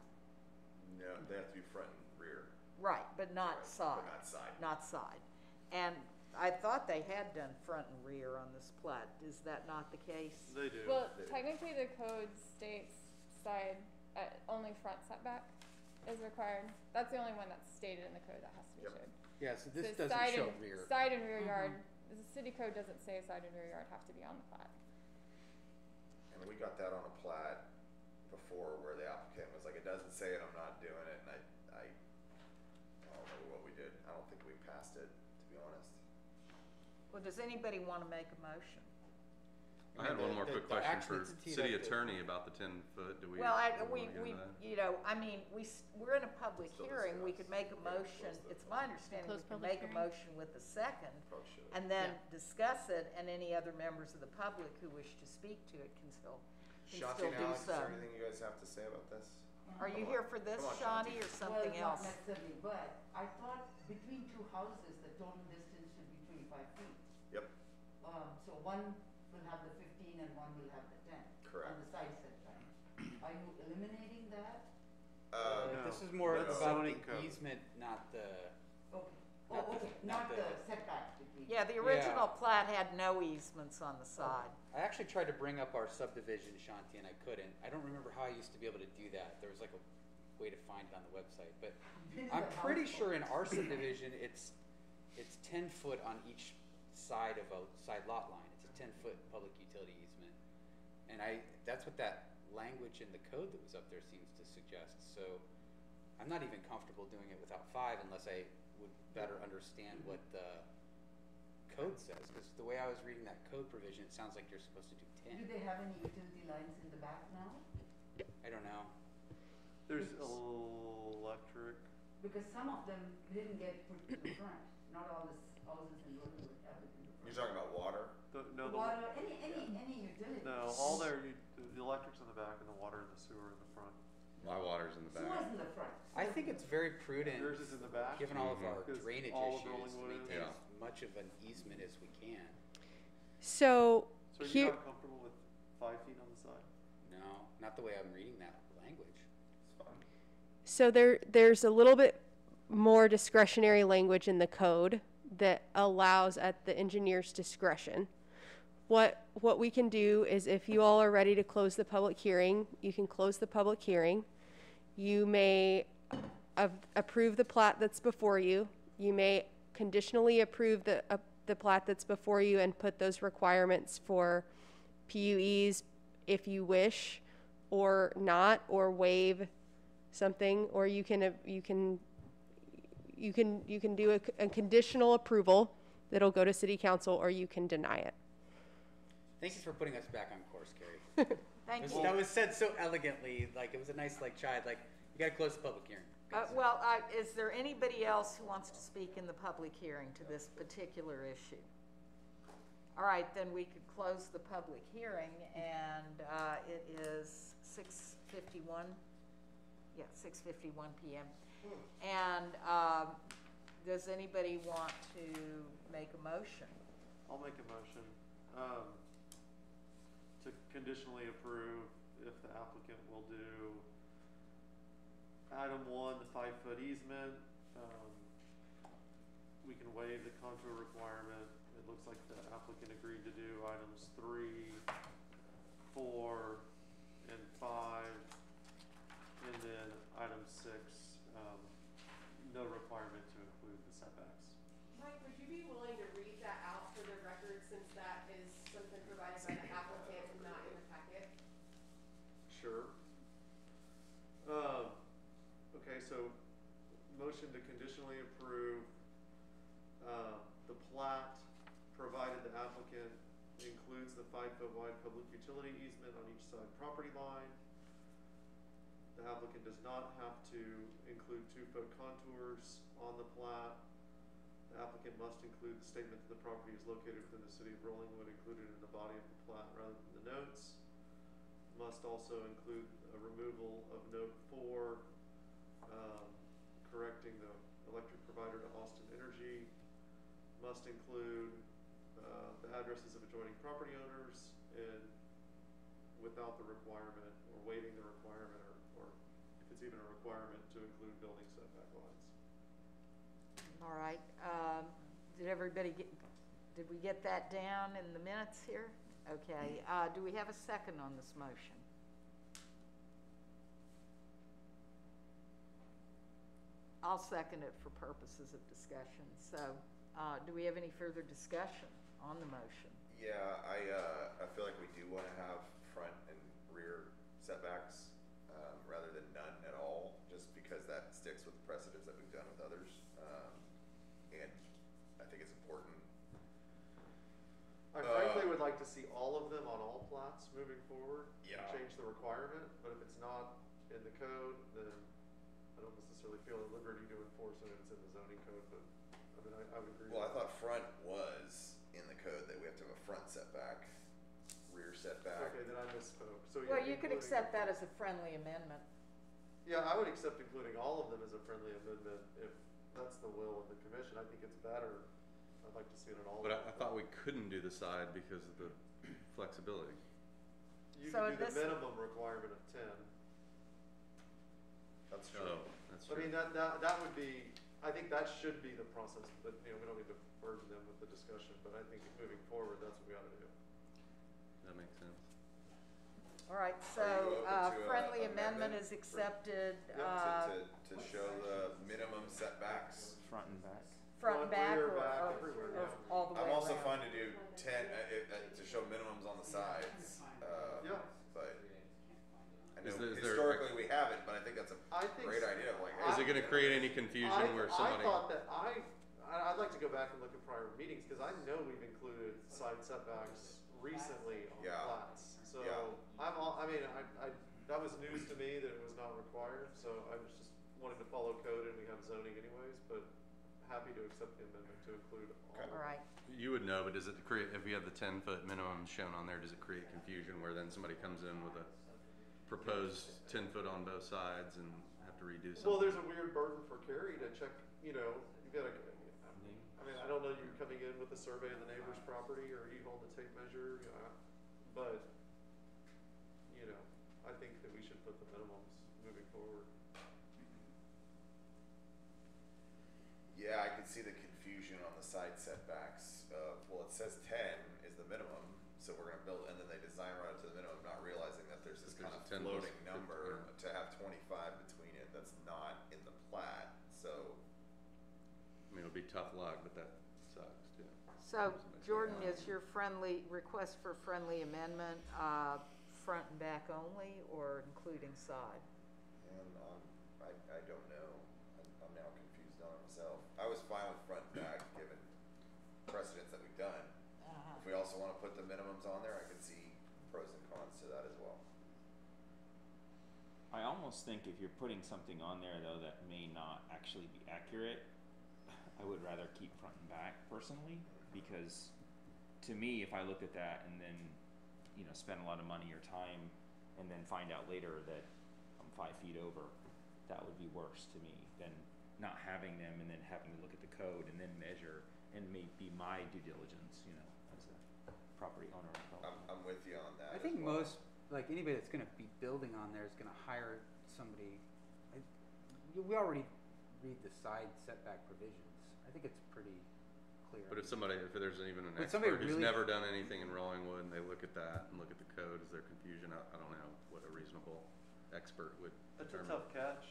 No, they have to be front and rear. Right, but not Right, side. but not side. Not side. And I thought they had done front and rear on this plat. Is that not the case? They do. Well, They do. technically the code states side, only front setback is required. That's the only one that's stated in the code that has to be Yep. showed. Yeah, so this So doesn't side show and- rear. Side and rear yard, the city code doesn't say side and rear yard have to be on the plat. And we got that on a plat before where the applicant was like, it doesn't say it, I'm not doing it, and I don't remember what we did. I don't think we passed it, to be honest. Well, does anybody want to make a motion? I had one more quick question actually, for to tee city that the- attorney about the 10-foot. Do we? Well, do we wanna get into that? we're in a public Still hearing. We discuss. could make a Okay, motion. close the It's my understanding we Close can public make a hearing? motion with a second, Probably should. and then Yeah. discuss it, and any other members of the public who wish to speak to it can still Shanti and do Alex, is there so. anything you guys have to say about this? Are you here for this, Come on, Shawnee, Shanti. or something Well, else? not necessarily, but I thought between two houses, the total distance should be 25 feet. Yep, So one will have the 15 and one will have the 10. Correct. On the side setback. Are you eliminating that? No. This is more No. about Zoning the code. easement, not the, Okay. Not Oh, the- okay, not not the- the setback between. Yeah, the original plat had no easements on the side. I actually tried to bring up our subdivision, Shanti, and I couldn't. I don't remember how I used to be able to do that. There was like a way to find it on the website, but I'm pretty sure in our subdivision, it's 10 foot on each side of a side lot line. It's a 10-foot public utility easement. And that's what that language in the code that was up there seems to suggest. So I'm not even comfortable doing it without 5 unless I would better understand what the code says, because the way I was reading that code provision, it sounds like you're supposed to do Do 10. they have any utility lines in the back now? I don't know. There's electric. Because some of them didn't get put to the front. Not all the houses in Rosewood have it in the front. You're talking about water? No, Water, any utility. no, all there, the electric's in the back and the water and the sewer in the front. My water's in the back. Sewer's in the front. I think it's very prudent, Yours is in the back? given all of our Because drainage all of issues, to Rollingwood is. maintain Yeah. as much of an easement as we can. So So are you here, not comfortable with 5 feet on the side? No, not the way I'm reading that language. It's fine. so there's a little bit more discretionary language in the code that allows at the engineer's discretion. What we can do is, if you all are ready to close the public hearing, you can close the public hearing. You may approve the plat that's before you. You may conditionally approve the plat that's before you and put those requirements for PUEs if you wish, or not, or waive something, or you can do a conditional approval that'll go to city council, or you can deny it. Thank you for putting us back on course, Carrie. Thank you. That was said so elegantly, like it was a nice chide, like you gotta close the public hearing. Well, is there anybody else who wants to speak in the public hearing to this particular issue? All right, then we could close the public hearing, and it is 6:51. Yeah, 6:51 p.m. And does anybody want to make a motion? I'll make a motion, to conditionally approve if the applicant will do item 1, the 5-foot easement. We can waive the contour requirement. It looks like the applicant agreed to do items 3, 4, and 5. And then item 6, no requirement to include the setbacks. Mike, would you be willing to read that out for the record, since that is something provided by the applicant and not in the packet? Sure. Okay, so motion to conditionally approve the plat, provided the applicant includes the 5-foot wide public utility easement on each side property line. The applicant does not have to include 2-foot contours on the plat. The applicant must include the statement that the property is located within the city of Rollingwood included in the body of the plat rather than the notes. Must also include a removal of note 4, correcting the electric provider to Austin Energy. Must include the addresses of adjoining property owners, and without the requirement or waiving the requirement, or if it's even a requirement, to include building setback lines. All right, did we get that down in the minutes here? Okay, do we have a second on this motion? I'll second it for purposes of discussion. So, do we have any further discussion on the motion? Yeah, I feel like we do want to have front and rear setbacks rather than none at all, just because that sticks with the precedents that we've done with others. And I think it's important. I frankly would like to see all of them on all plats moving forward. Yeah. Change the requirement, but if it's not in the code, then I don't necessarily feel at liberty to enforce it if it's in the zoning code, but I mean, I would agree. Well, I with thought front was in the code, that we have to have a front setback, rear setback. Okay, then I misspoke. So Well, yeah, you could including- accept that as a friendly amendment. Yeah, I would accept including all of them as a friendly amendment if that's the will of the commission. I think it's better. I'd like to see it in all. But of I them. thought we couldn't do the side because of the flexibility. You So can do the this- minimum requirement of 10. That's true. Oh, that's I true. mean, that would be, I think that should be the process, but, we don't need to burden them with the discussion, but I think moving forward, that's what we ought to do. That makes sense. All right, Are you so, open to, friendly amendment? amendment is accepted, To show the minimum setbacks. Front and back. front and Front, back, rear, or, back, or- everywhere, or yeah. all the way I'm around. also fine to do 10, to show minimums on the sides. Yeah. But I know Is there- historically we have it, but I think that's a I think great so. idea. Like, Is it gonna create any confusion where somebody? I thought that I'd like to go back and look at prior meetings, cause I know we've included side setbacks recently on Yeah. plats. So Yeah. That was news to me that it was not required, so I was just wanting to follow code and we have zoning anyways, but happy to accept the amendment to include all. All right. You would know, but does it create, if you have the 10-foot minimum shown on there, does it create confusion where then somebody comes in with a proposed 10-foot on both sides and have to redo something? Well, there's a weird burden for Carrie to check, you've gotta, I don't know, you're coming in with a survey of the neighbor's property, or you hold the tape measure, but, I think that we should put the minimums moving forward. Yeah, I can see the confusion on the side setbacks. Well, it says 10 is the minimum, so we're gonna build, and then they design right up to the minimum, not realizing that there's this There's kind of a 10 plus floating number to have 25 between it. That's not in the plat, so. I mean, it'll be tough luck, but that sucks too. So, Jordan, is your request for friendly amendment, front and back only, or including side? And I don't know. I'm now confused on it myself. I was fine with front and back, given precedents that we've done. If we also want to put the minimums on there, I could see pros and cons to that as well. I almost think if you're putting something on there though that may not actually be accurate, I would rather keep front and back personally, because to me, if I looked at that and then, spend a lot of money or time and then find out later that I'm 5 feet over, that would be worse to me than not having them and then having to look at the code and then measure and be my due diligence, as a property owner. I'm with you on that. I think as well. most, like anybody that's gonna be building on there is gonna hire somebody. We already read the side setback provisions. I think it's pretty clear. But if there's even an Would somebody expert who's really- never done anything in Rollingwood and they look at that and look at the code, is there confusion? I don't know what a reasonable expert would It's a determine. tough catch,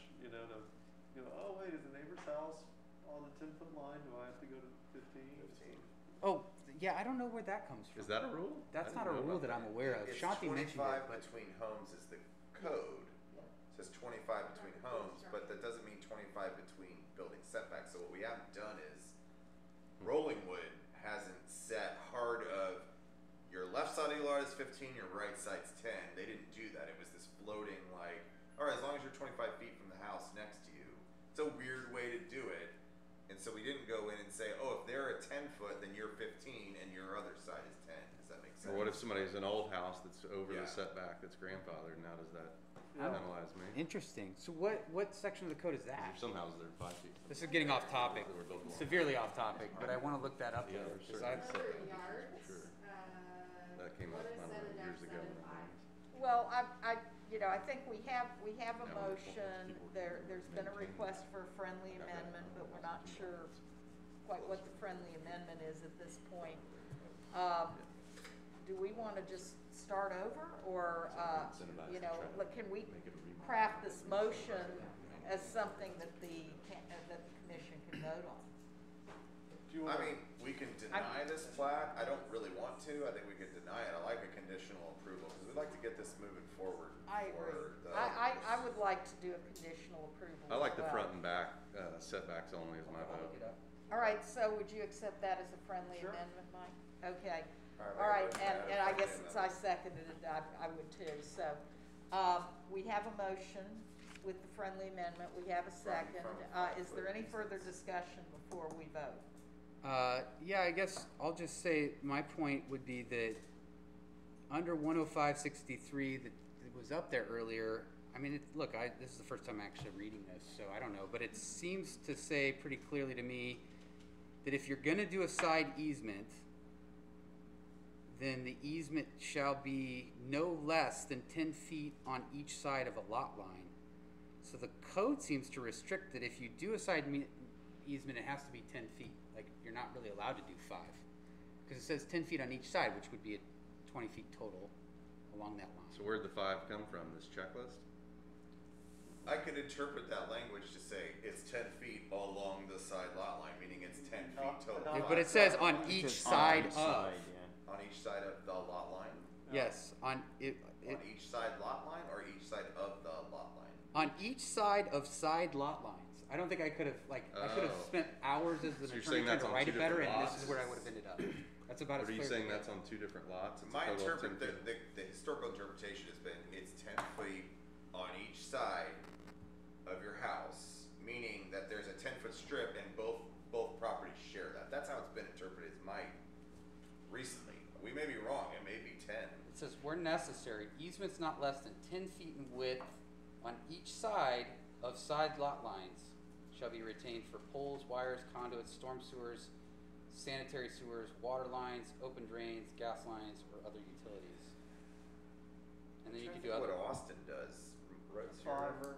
oh wait, is the neighbor's house on the 10-foot line? Do I have to go to 15? 15. Oh, yeah, I don't know where that comes from. Is that a rule? That's I not a didn't know rule about that I'm aware of. It's Shanti mentioned 25 it, but between homes is the code. It says 25 between homes, but that doesn't mean 25 between building setbacks. So what we haven't done is Rollingwood hasn't set hard of your left side of your lot is 15, your right side's 10. They didn't do that. It was this floating all right, as long as you're 25 feet from the house next to you. It's a weird way to do it. And so we didn't go in and say, oh, if they're a 10-foot, then you're 15 and your other side is 10. Does that make sense? Or what if somebody's an old house that's over Yeah. the setback that's grandfathered? Now does that Oh. penalize me? interesting. So what section of the code is that? There's some houses that are 5 feet. This is getting off topic, That were built more. severely off topic, but I want to look that up. Yeah, though, there's 'cause certain I've- setbacks, for sure. That came up, I don't know, years ago. Well, I think we have a Yeah, well, motion, people there's been a maintain request for a friendly Okay. amendment, but we're not sure quite what the friendly amendment is at this point. Do we wanna just start over, or, Send it back to Trent. can we Make it a remodeling. craft this motion as something that the commission can vote on? Do you I want? mean, we can deny this plat. I don't really want to. I think we could deny it. I like a conditional approval because we'd like to get this moving forward. I agree. for the I others. would like to do a conditional approval I like as the well. front and back setbacks only as my vote. All right, so would you accept that as a friendly Sure. amendment, Mike? Okay. All All right, motion and to I have guess friendly since I amendment. seconded it, I would too. So, we have a motion with the friendly amendment. We have a second. Is there any further discussion before we vote? Yeah, I guess I'll just say my point would be that under 10563 that was up there earlier. I mean, this is the first time I'm actually reading this, so I don't know, but it seems to say pretty clearly to me that if you're going to do a side easement, then the easement shall be no less than 10 feet on each side of a lot line. So the code seems to restrict that if you do a side easement, it has to be 10 feet. Like, you're not really allowed to do 5. Because it says 10 feet on each side, which would be 20 feet total along that line. So where'd the 5 come from, this checklist? I could interpret that language to say it's 10 feet along the side lot line, meaning it's 10 feet total. not But it says on It each says on side each of. side, yeah. On each side of the lot line? Yes, on it. On each side lot line or each side of the lot line? On each side of side lot lines. I don't think I could have, I could have Oh. spent hours as an So you're attorney saying trying that's to on write two it better, different and this lots? is where I would have ended up. That's about But as are you clear as saying it that's gets. on two different lots? It's a My total of 10 interpret, feet? the historical interpretation has been, it's 10 feet on each side of your house, meaning that there's a 10-foot strip and both properties share that. That's how it's been interpreted, is my, recently. We may be wrong, it may be 10. It says, where necessary, easements not less than 10 feet in width on each side of side lot lines shall be retained for poles, wires, conduits, storm sewers, sanitary sewers, water lines, open drains, gas lines, or other utilities. And then you can do What other. Austin does, right? Fiver,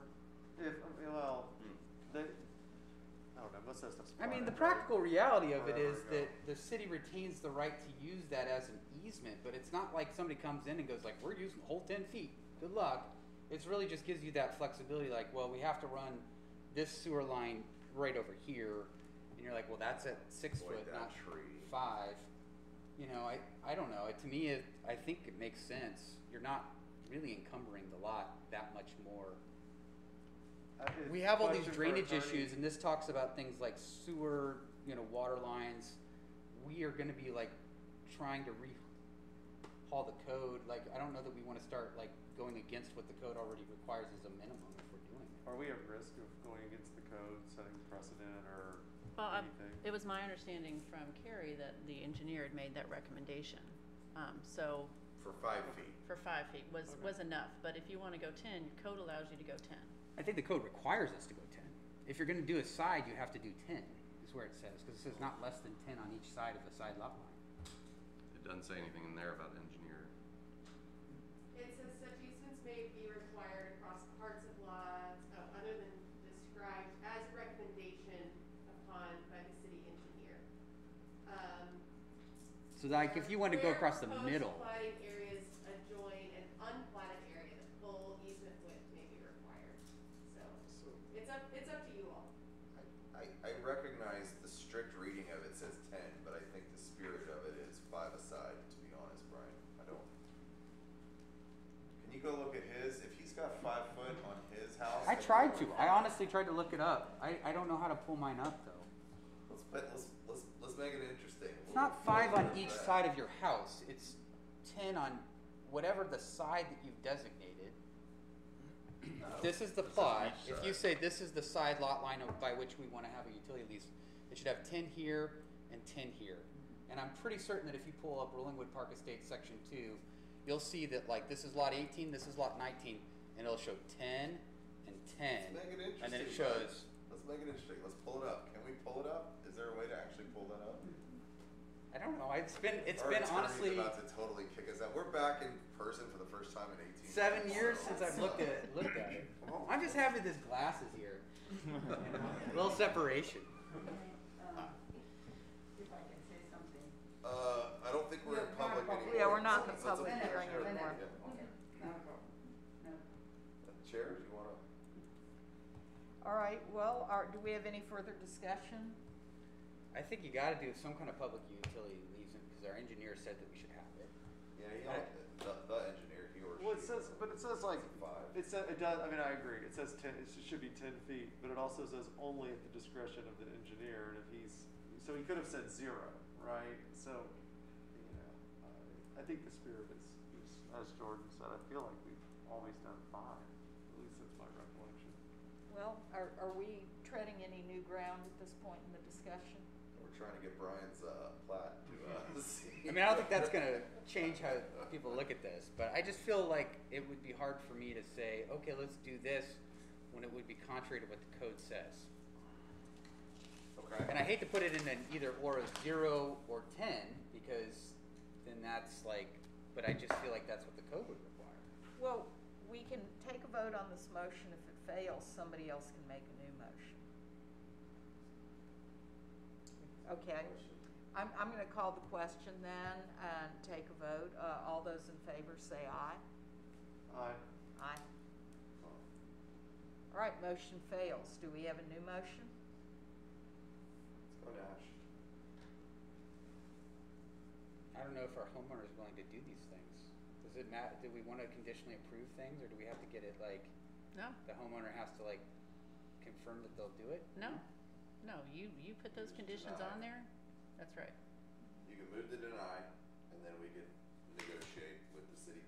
if, well, Hmm. they, I don't know, most of that stuff's. I mean, the private, right? practical reality of it Wherever is we go. that the city retains the right to use that as an easement, but it's not like somebody comes in and goes like, we're using the whole 10 feet, good luck. It's really just gives you that flexibility, like, well, we have to run this sewer line right over here, and you're like, well, that's at 6 Avoid foot, that not tree. 5. You know, I don't know, to me, I think it makes sense. You're not really encumbering the lot that much more. Is We have all these question for drainage attorney- issues, and this talks about things like sewer, water lines. We are gonna be like trying to rehaul the code. Like, I don't know that we wanna start like going against what the code already requires as a minimum if we're doing it. Are we at risk of going against the code, setting precedent, or Well, anything? it was my understanding from Carrie that the engineer had made that recommendation. So For 5 feet. for 5 feet was enough, but if you wanna go 10, your code allows you to go 10. I think the code requires us to go 10. If you're gonna do a side, you have to do 10, is where it says, because it says not less than 10 on each side of the side lot line. It doesn't say anything in there about engineer. It says such easements may be required across parts of lots, other than described as a recommendation upon by the city engineer. So like, if you want to go Where across the proposed middle, platting areas adjoin an unplatted area, the full easement width may be required. So, it's up to you all. I recognize the strict reading of it says 10, but I think the spirit of it is 5 aside, to be honest, Brian. I don't. Can you go look at his, if he's got 5 foot on his house? I tried to. I honestly tried to look it up. I don't know how to pull mine up though. Let's make it interesting. It's not 5 on each side of your house. It's 10 on whatever the side that you've designated. This is the It says plot. each If you side. say this is the side lot line by which we want to have a utility lease, it should have 10 here and 10 here. And I'm pretty certain that if you pull up Rollingwood Park Estates Section 2, you'll see that like this is lot 18, this is lot 19, and it'll show 10 and 10. Let's make it interesting. And then it Bud. shows. Let's make it interesting. Let's pull it up. Can we pull it up? Is there a way to actually pull that up? I don't know. It's been Our attorney's honestly about to totally kick us out. We're back in person for the first time in 18 7 months, years so- since I've looked at it. I'm just happy this glasses here. A little separation. If I can say something. I don't think we're in public anymore. Yeah, we're not in the So it's public okay. hearing Sure. anymore. Yeah. Okay, not a problem. No. Chair, do you wanna? All right, well, do we have any further discussion? I think you got to do some kind of public utility easement because our engineer said that we should have it. Yeah, the engineer, he or she. Well, it says, but it says like, It's a 5. it says, it does, I mean, I agree, it says 10, it should be 10 feet, but it also says only at the discretion of the engineer, and if so he could have said 0, right? So, I think the spirit is, as Jordan said, I feel like we've always done 5, at least that's my recollection. Well, are we treading any new ground at this point in the discussion? We're trying to get Brian's plat to see. I mean, I don't think that's going to change how people look at this, but I just feel like it would be hard for me to say, okay, let's do this when it would be contrary to what the code says. Okay. And I hate to put it in an either or of 0 or 10 because then that's like, but I just feel like that's what the code would require. Well, we can take a vote on this motion. If it fails, somebody else can make a new motion. Okay. I'm going to call the question then and take a vote. All those in favor say aye. Aye. Aye. All right, motion fails. Do we have a new motion? Let's go Nash. I don't know if our homeowner is willing to do these things. Does it matter? Do we want to conditionally approve things or do we have to get it like? No, The homeowner has to like confirm that they'll do it? no, you put those conditions on there, that's right. You can move to deny, and then we could negotiate with the city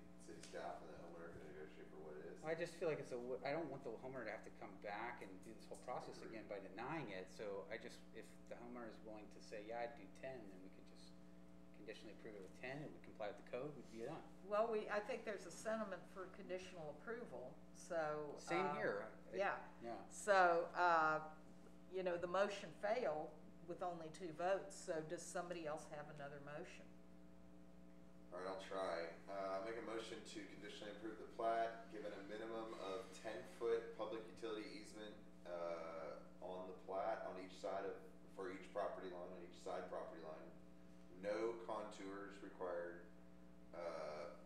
staff, and the homeowner can negotiate for what it is. I just feel like I don't want the homeowner to have to come back and do this whole process again by denying it, so if the homeowner is willing to say, yeah, I'd do 10, then we could just conditionally approve it with 10, and we comply with the code, we'd be done. Well, I think there's a sentiment for conditional approval, so. Same here. Yeah. Yeah. So, the motion failed with only 2 votes, so does somebody else have another motion? All right, I'll try. Make a motion to conditionally approve the plat, given a minimum of 10-foot public utility easement on the plat for each property line, on each side property line. No contours required.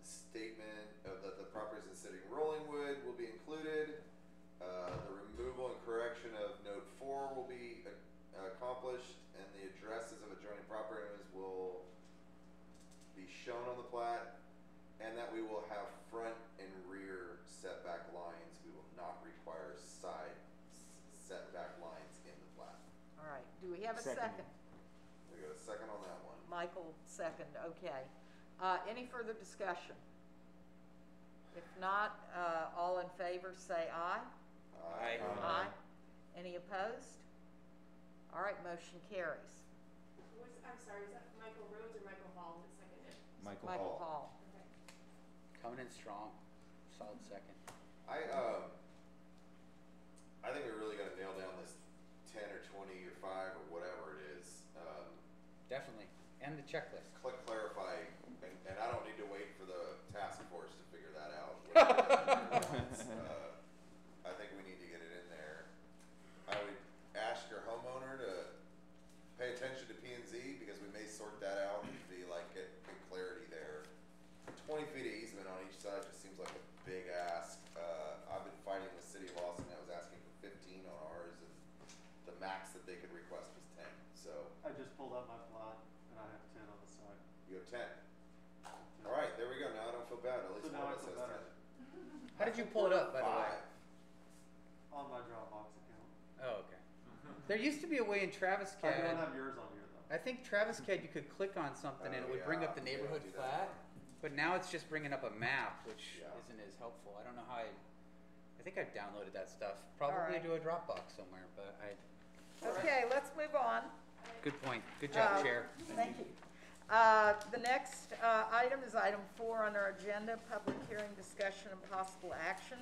Statement of that the properties in City of Rollingwood will be included. The removal and correction of note 4 will be accomplished, and the addresses of adjoining property owners will be shown on the plat, and that we will have front and rear setback lines. We will not require side setback lines in the plat. All right, do we have a Second. second? We got a second on that one. Michael, second, okay. Any further discussion? If not, all in favor say aye. Aye. Aye. Any opposed? All right, motion carries. I'm sorry, is that Michael Rhodes or Michael Hall that seconded? Michael Hall. Coming in strong, solid second. I think we really got to nail down this 10 or 20 or 5 or whatever it is. Definitely, and the checklist. Clarify, and I don't need to wait for the task force to figure that out. I think we need to get it in there. I would ask your homeowner to pay attention to P&Z, because we may sort that out and be like, get clarity there. 20 feet of easement on each side just seems like a big ask. I've been fighting with City of Austin that was asking for 15 on ours, and the max that they could request was 10. So I just pulled up my plot, and I have 10 on the side. you have 10. All right, there we go. Now I don't feel bad. At least So one now I of us feel has better. 10. How did you pull it up, by the way? 5. On my Dropbox account. Oh, okay. There used to be a way in Travis I don't CAD. have yours on here, though. I think Travis CAD, you could click on something and it would bring up the Yeah, neighborhood do that. plat, but now it's just bringing up a map, which Yeah. isn't as helpful. I don't know how I think I've downloaded that stuff, probably right. to a Dropbox somewhere, but Okay, let's move on. good point. Good job, Chair. Thank you. The next item is item 4 on our agenda, public hearing, discussion, and possible action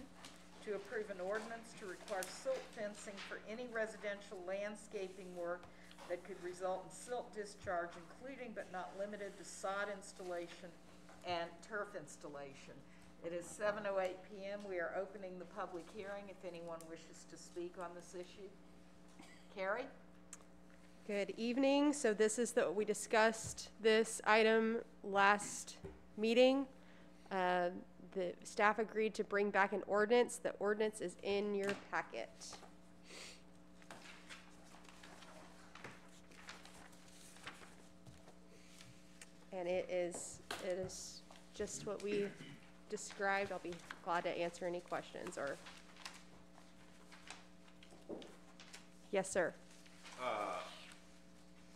to approve an ordinance to require silt fencing for any residential landscaping work that could result in silt discharge, including but not limited to sod installation and turf installation. It is 7:08 p.m. We are opening the public hearing if anyone wishes to speak on this issue. Carrie? Good evening. So this is we discussed this item last meeting. The staff agreed to bring back an ordinance. The ordinance is in your packet. And it is just what we described. I'll be glad to answer any questions or. Yes, sir.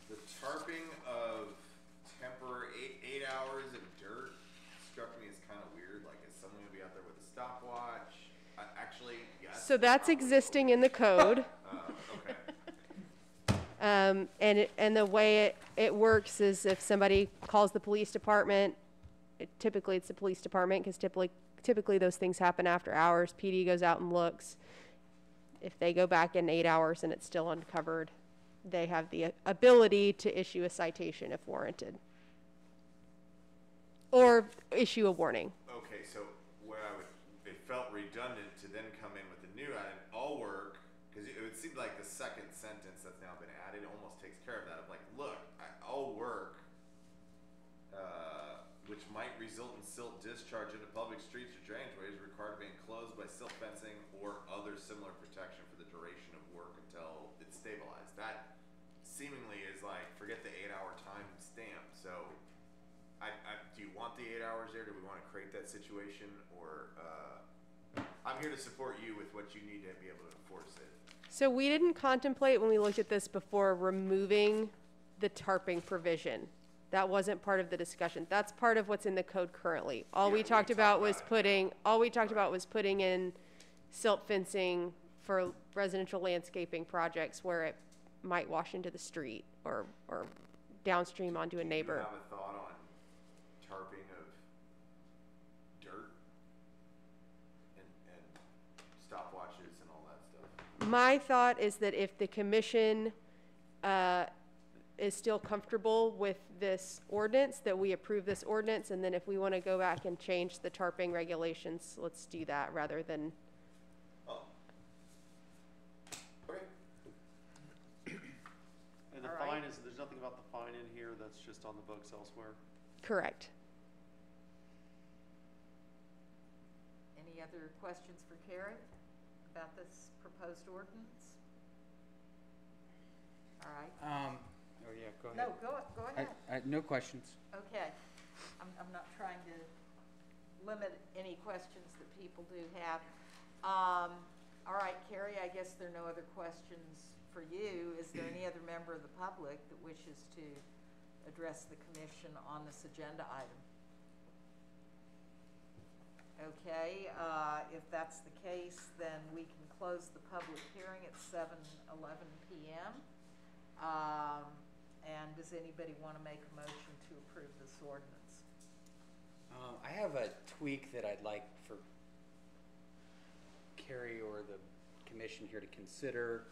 The tarping of temporary 8 hours of dirt struck me as kind of weird. Like, is someone gonna be out there with a stopwatch? Actually, yes. So that's existing in the code. Okay. And the way it works is if somebody calls the police department, typically it's the police department, because typically those things happen after hours. PD goes out and looks. If they go back in 8 hours and it's still uncovered, they have the ability to issue a citation if warranted, or issue a warning. Okay, so it felt redundant to then come in with the new item, all work, because it would seem like the second sentence that's now been added almost takes care of that. Of like, look, all work, which might result in silt discharge into public streets or drainageways, required to be enclosed by silt fencing or other similar protection for the duration of work until it's stabilized. That seemingly is like, forget the 8-hour time stamp. So, do you want the 8 hours there? Do we want to create that situation, or I'm here to support you with what you need to be able to enforce it. So we didn't contemplate when we looked at this before removing the tarping provision. That wasn't part of the discussion. That's part of what's in the code currently. All we talked about was putting in silt fencing for residential landscaping projects where it might wash into the street or downstream onto a neighbor. Do you have a thought on tarping of dirt and stopwatches and all that stuff? My thought is that if the commission is still comfortable with this ordinance, that we approve this ordinance, and then if we want to go back and change the tarping regulations, let's do that rather than. Oh. Okay. And the fine is, there's nothing about the fine in here, that's just on the books elsewhere? Correct. Any other questions for Carrie about this proposed ordinance? All right. Oh yeah, go ahead. No, go ahead. No questions. Okay. I'm not trying to limit any questions that people do have. All right, Carrie, I guess there are no other questions for you. Is there any other member of the public that wishes to address the commission on this agenda item? Okay, if that's the case, then we can close the public hearing at 7:11 p.m. And does anybody want to make a motion to approve this ordinance? I have a tweak that I'd like for Carrie or the commission here to consider.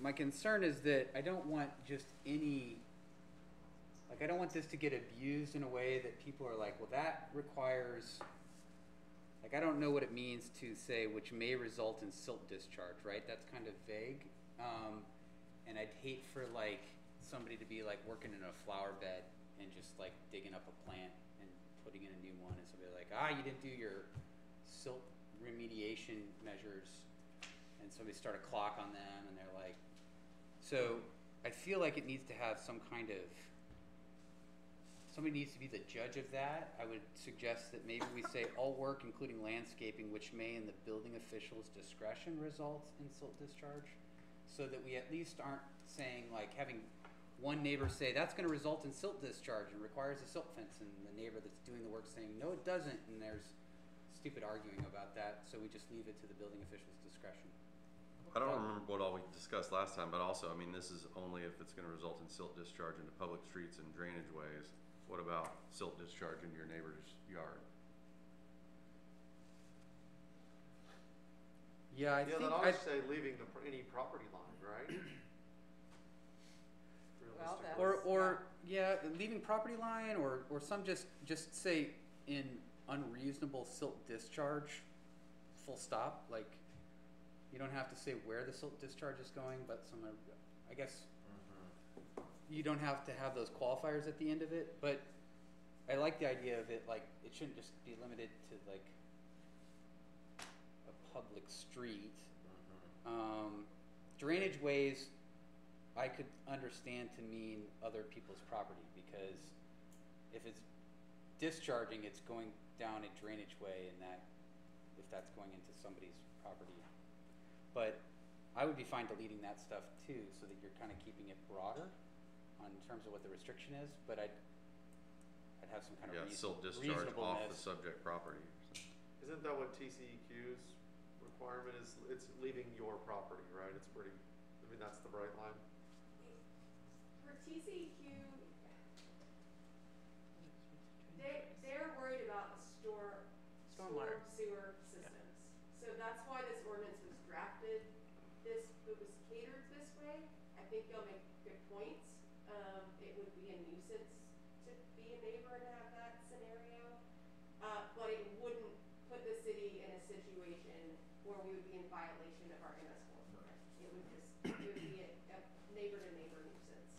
My concern is that I don't want just any, like, I don't want this to get abused in a way that people are like, well, that requires, like, I don't know what it means to say which may result in silt discharge, right? That's kind of vague. And I'd hate for, like, somebody to be, like, working in a flower bed and just, like, digging up a plant and putting in a new one, and somebody like, you didn't do your silt remediation measures, and somebody start a clock on them, and they're like, so I feel like it needs to have some kind of, somebody needs to be the judge of that. I would suggest that maybe we say all work, including landscaping, which may in the building official's discretion result in silt discharge, so that we at least aren't saying, like, having one neighbor say that's going to result in silt discharge and requires a silt fence, and the neighbor that's doing the work saying no it doesn't, and there's stupid arguing about that, so we just leave it to the building official's discretion. I don't remember what all we discussed last time, but also, I mean, this is only if it's gonna result in silt discharge into public streets and drainage ways. What about silt discharge into your neighbor's yard? Yeah, I Yeah, think then I'll just say leaving any property line, right? Well, yeah, leaving property line, or some just say in unreasonable silt discharge, full stop. Like, you don't have to say where the silt discharge is going, but I guess you don't have to have those qualifiers at the end of it. But I like the idea of it, like, it shouldn't just be limited to, like, a public street. Drainage ways, I could understand to mean other people's property, because if it's discharging, it's going down a drainage way, and that, if that's going into somebody's property. But I would be fine deleting that stuff too, so that you're kind of keeping it broader in terms of what the restriction is, but I'd have some kind of silt discharge off the subject property. Isn't that what TCEQ's requirement is? It's leaving your property, right? It's pretty, I mean, that's the bright line. For TCEQ, they're worried about the Stormwater. sewer systems. So that's why this ordinance was drafted. It was catered this way. I think y'all make good points. It would be a nuisance to be a neighbor and have that scenario. But it wouldn't put the city in a situation where we would be in violation of our MS4 permit. It would be a neighbor-to-neighbor nuisance.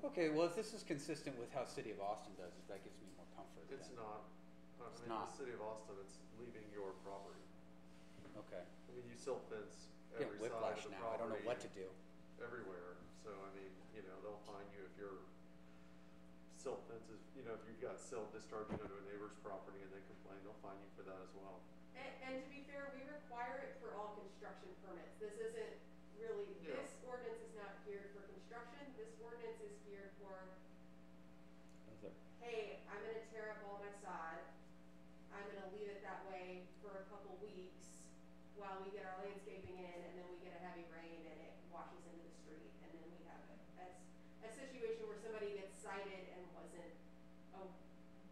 Okay, well, if this is consistent with how City of Austin does it, that gives me more comfort. It's then. not. I It's mean, not. the city of Austin, it's leaving your property. Okay. I mean, you silt fence Yeah, every side whiplash of the now. property. I don't know what to do. Everywhere. So, I mean, you know, they'll fine you if you're silt fences, you know, if you've got silt discharging into a neighbor's property and they complain, they'll fine you for that as well. And to be fair, we require it for all construction permits. This isn't really, Yeah. this ordinance is not geared for construction. This ordinance is geared for, hey, I'm gonna tear up all my sod. I'm gonna leave it that way for a couple weeks while we get our landscaping in, and then we get a heavy rain and it washes into the street, and then we have a situation where somebody gets cited and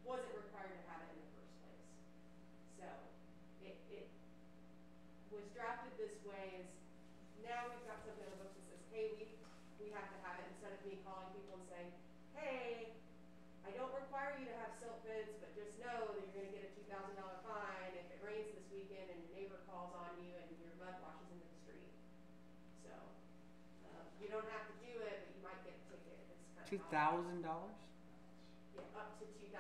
wasn't required to have it in the first place. So it was drafted this way is now we've got something on the books that says, hey, we have to have it, instead of me calling people and saying, hey, I don't require you to have silt fence, but just know that you're gonna get a $2,000 fine if it rains this weekend and your neighbor calls on you and your mud washes into the street. So, you don't have to do it, but you might get a ticket. It's kind of $2,000? Yeah, up to $2,000.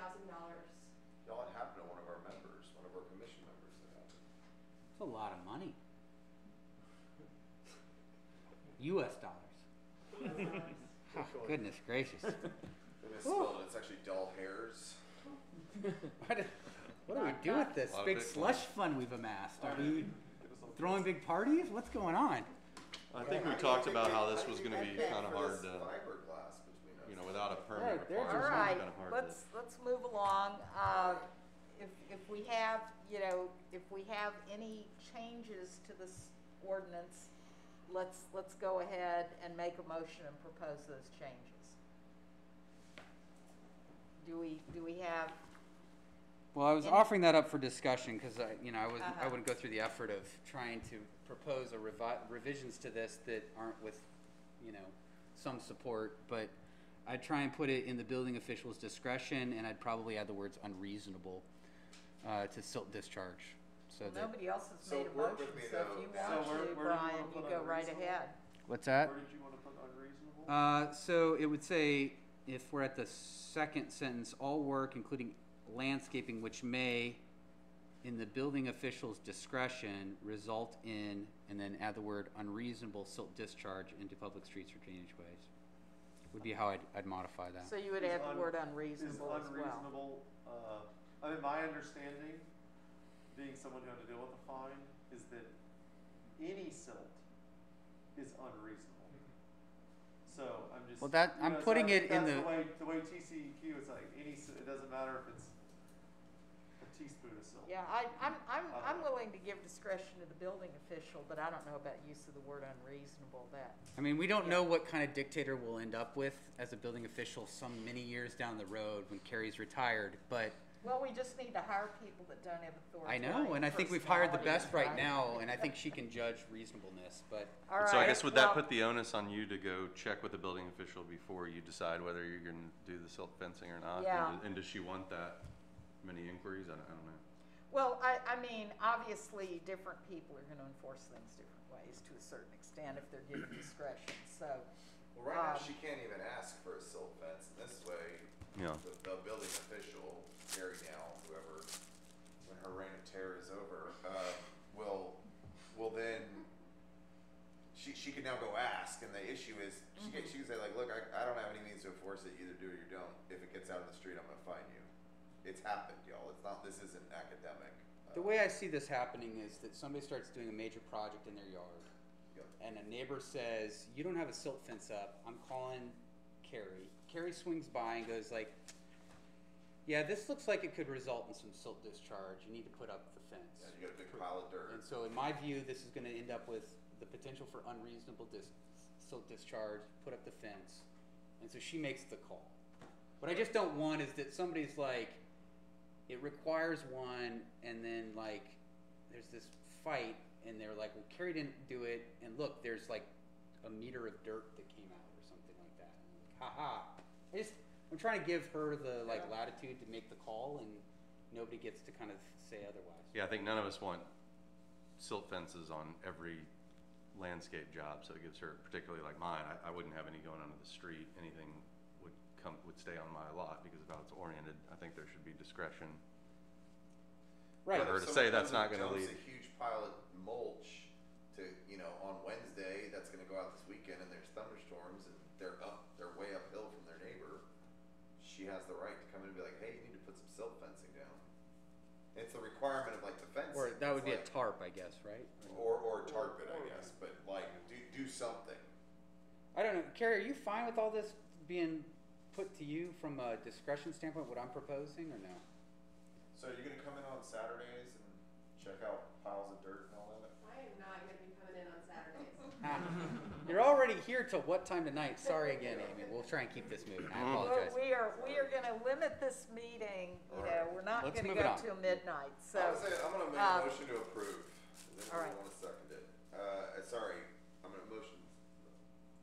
Y'all, it happened to one of our members, one of our commission members that happened. It's a lot of money. US dollars. Oh, goodness gracious. They misspelled it, it's actually dull hairs. What do we do with this Lot of big big slush fund we've amassed? Are we throwing big parties? What's going on? I think we talked about how this was gonna be kinda hard to, Fiberglass between us. you know, without a permit There- there's requirement, All it's right, kinda hard to. let's move along. If we have, if we have any changes to this ordinance, let's go ahead and make a motion and propose those changes. Do we have, Well, I was offering that up for discussion because I Uh-huh. wouldn't go through the effort of trying to propose a revisions to this that aren't with, some support. But I'd try and put it in the building official's discretion, and I'd probably add the words unreasonable to silt discharge. So that, nobody else has So made a work motion, with me, so if though. you So want where to, do you Brian, wanna you put go right unreasonable? ahead. what's that? Where did you wanna put unreasonable? So it would say, if we're at the second sentence, all work, including landscaping, which may, in the building official's discretion, result in, and then add the word unreasonable silt discharge into public streets or drainage ways, would be how I'd modify that. So you would Is add the word Is unreasonable as well. unreasonable, I mean, my understanding, being someone who had to deal with a fine, is that any silt is unreasonable. So I'm just. Well, I'm putting it in the way TCEQ is like, it doesn't matter if it's a teaspoon of silt. Yeah, I'm willing to give discretion to the building official, but I don't know about use of the word unreasonable, that. I mean, we don't know what kind of dictator we'll end up with as a building official some many years down the road when Carrie's retired, but Well, we just need to hire people that don't have authority. I know, and I think we've hired the best right now, and I think she can judge reasonableness, but All right. So I guess would that well, put the onus on you to go check with the building official before you decide whether you're gonna do the silt fencing or not? Yeah. And does she want that many inquiries? I don't know. Well, I mean, obviously, different people are gonna enforce things different ways to a certain extent if they're given discretion, so. Well, right now, she can't even ask for a silt fence, and this way, Yeah. the building official, Gary now, whoever, when her reign of terror is over, will then, she can now go ask, and the issue is, she can say like, look, I don't have any means to enforce it, either do or you don't, if it gets out in the street, I'm gonna fine you. It's happened, y'all, this isn't academic. the way I see this happening is that somebody starts doing a major project in their yard, Yep. and a neighbor says, you don't have a silt fence up, I'm calling Carrie. Carrie swings by and goes like, yeah, this looks like it could result in some silt discharge, you need to put up the fence. Yeah, you got a big pile of dirt. And so in my view, this is gonna end up with the potential for unreasonable silt discharge, put up the fence, and so she makes the call. What I just don't want is that somebody's like, it requires one, and then like, there's this fight, and they're like, well, Carrie didn't do it, and look, there's like a meter of dirt that came out, or something like that. And I'm like, I'm trying to give her the like latitude to make the call, and nobody gets to kind of say otherwise. Yeah, I think none of us want silt fences on every landscape job, so it gives her, particularly like mine, I wouldn't have any going onto the street. Anything would stay on my lot because of how it's oriented. I think there should be discretion. Right. For her If to say someone that's not comes gonna and lead. dumps a huge pile of mulch to, on Wednesday, that's gonna go out this weekend, and there's thunderstorms, and they're way uphill from their neighbor, she she has the right to come in and be like, hey, you need to put some silt fencing down. It's a requirement of like the fencing. Or that would It's be a like- tarp, I guess, right? Or tarp it, I guess, but like, do something. I don't know, Carrie, are you fine with all this being put to you from a discretion standpoint, what I'm proposing, or no? So you're gonna come in on Saturdays and check out piles of dirt and all that? I am not gonna be coming in on Saturdays. You're already here till what time tonight? Sorry again, Amy. We'll try and keep this moving. I apologize. We are gonna limit this meeting, you know, we're not Let's gonna move it go on. till midnight, so. I would say, I'm gonna make a motion to approve. Does all right. anybody wanna second it? Sorry, I'm gonna motion,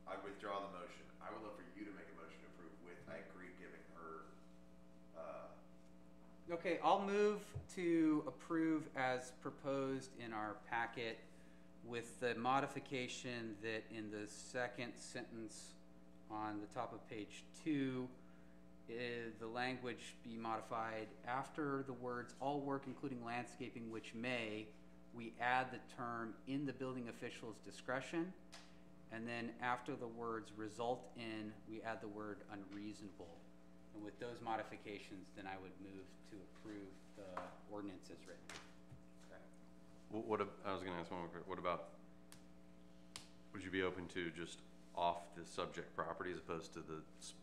I withdraw the motion. I would love for you to make a motion to approve with, I agree giving her, Okay, I'll move to approve as proposed in our packet with the modification that in the second sentence on the top of page 2, the language be modified after the words "all work including landscaping which may," we add the term "in the building official's discretion," and then after the words "result in," we add the word "unreasonable." And with those modifications, then I would move to approve the ordinance as written. I was gonna ask one more question. What about, would you be open to just off the subject property as opposed to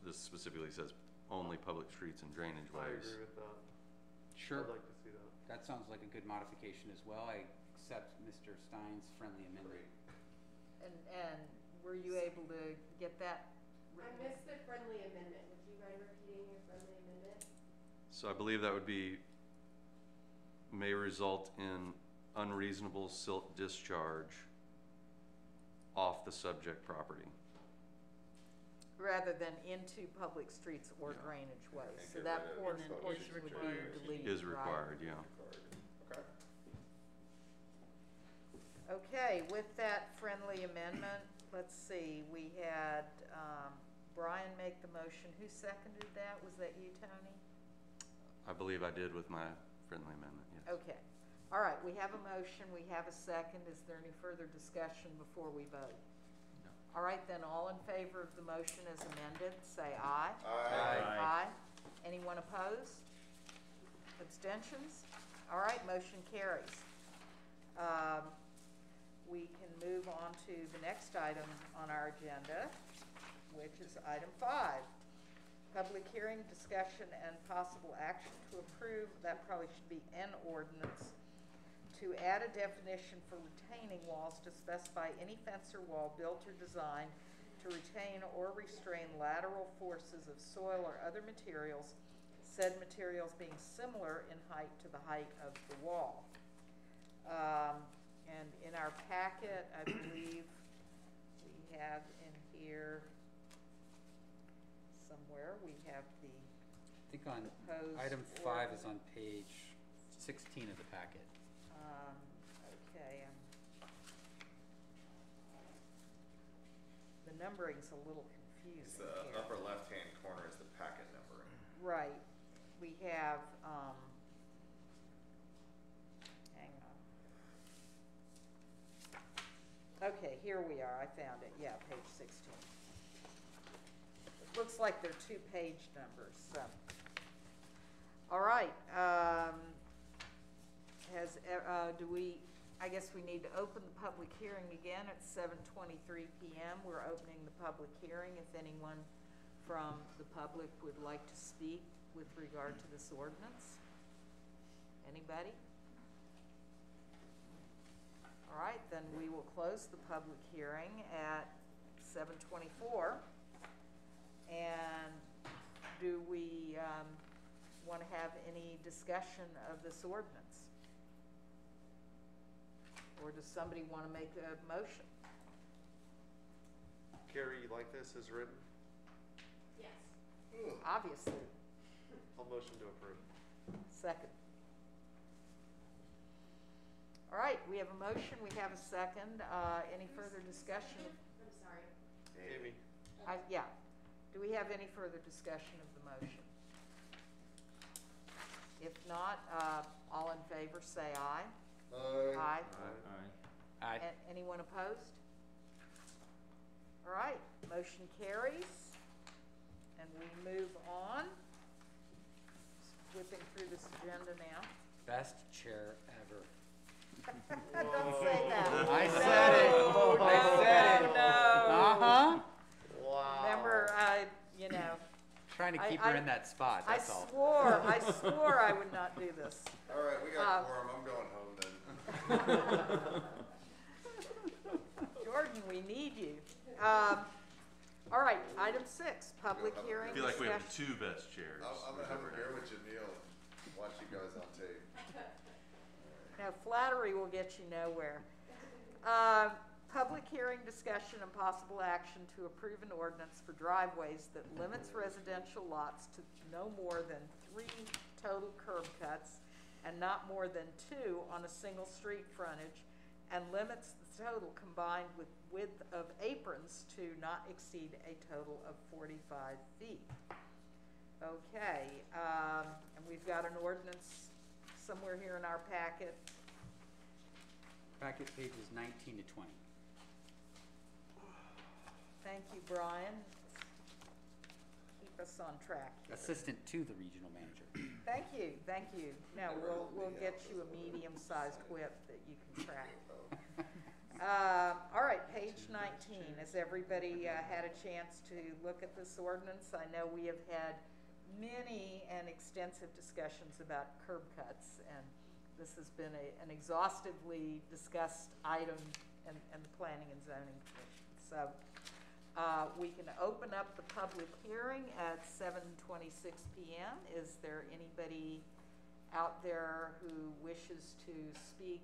this specifically says only public streets and drainage I ways? agree with that. Sure. I'd like to see that. That sounds like a good modification as well. I accept Mr. Stein's friendly amendment. And were you able to get that? I missed the friendly amendment. Would you mind repeating your friendly amendment? So I believe that would be, may result in unreasonable silt discharge off the subject property. Rather than into public streets or Yeah. drainage ways, And so get that rid of portion is would be required. deleted, Is right? required, yeah. okay. Okay, with that friendly amendment, let's see, we had, Brian make the motion. Who seconded that? Was that you, Tony? I believe I did with my friendly amendment, yes. Okay. All right, we have a motion, we have a second. Is there any further discussion before we vote? No. All right, then, all in favor of the motion as amended, say aye. Aye. Aye. Anyone opposed? Abstentions? All right, motion carries. We can move on to the next item on our agenda, which is item 5. Public hearing, discussion, and possible action to approve, that probably should be an ordinance, to add a definition for retaining walls to specify any fence or wall built or designed to retain or restrain lateral forces of soil or other materials, said materials being similar in height to the height of the wall. And in our packet, I believe we have in here somewhere, we have the I think on proposed item 5 is ordinance. on page 16 of the packet. Okay, the numbering's a little confusing It's here. the upper left-hand corner is the packet numbering. Right, we have, hang on. Okay, here we are, I found it, yeah, page 16. It looks like they're 2 page numbers, so. All right, I guess we need to open the public hearing again at 7:23 p.m. We're opening the public hearing. If anyone from the public would like to speak with regard to this ordinance. Anybody? All right, then we will close the public hearing at 7:24. And do we want to have any discussion of this ordinance? Or does somebody want to make a motion? Carrie, you like this as written? Yes. Obviously. I'll motion to approve. Second. All right, we have a motion, we have a second. Any further discussion? I'm sorry. Amy? Yeah. Do we have any further discussion of the motion? If not, all in favor say aye. Aye. Aye. Anyone opposed? All right, motion carries. And we move on best chair ever. Don't say that. I said it. I said it. No. Uh-huh. Wow. Remember, you know, Trying to keep I- her in that spot, I that's all. swore I would not do this. All right, we got quorum, I'm going home then. Jordan, we need you. All right, item 6, public hearing I feel like we have discussion. two best chairs. I'm gonna have a beer with Jamil and watch you guys on tape. Now, flattery will get you nowhere. Public hearing discussion and possible action to approve an ordinance for driveways that limits residential lots to no more than 3 total curb cuts and not more than 2 on a single street frontage, and limits the total combined with width of aprons to not exceed a total of 45 feet. Okay, and we've got an ordinance somewhere here in our packet. Packet pages 19 to 20. Thank you, Brian. Keep us on track here. Assistant to the regional manager. Thank you, thank you. Now, we'll get you a medium-sized whip that you can track. All right, page 19. Has everybody had a chance to look at this ordinance? I know we have had many and extensive discussions about curb cuts, and this has been an exhaustively discussed item in the Planning and Zoning Commission. So we can open up the public hearing at 7:26 p.m. Is there anybody out there who wishes to speak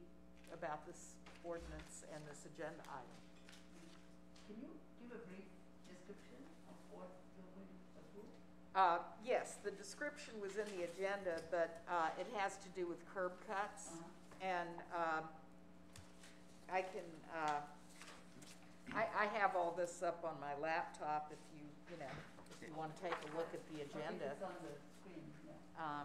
about this ordinance and this agenda item? Can you give a brief description of what you're going to approve? Yes, the description was in the agenda, but it has to do with curb cuts. And I can, I have all this up on my laptop if you know, if you want to take a look at the agenda. It's on the screen, yeah.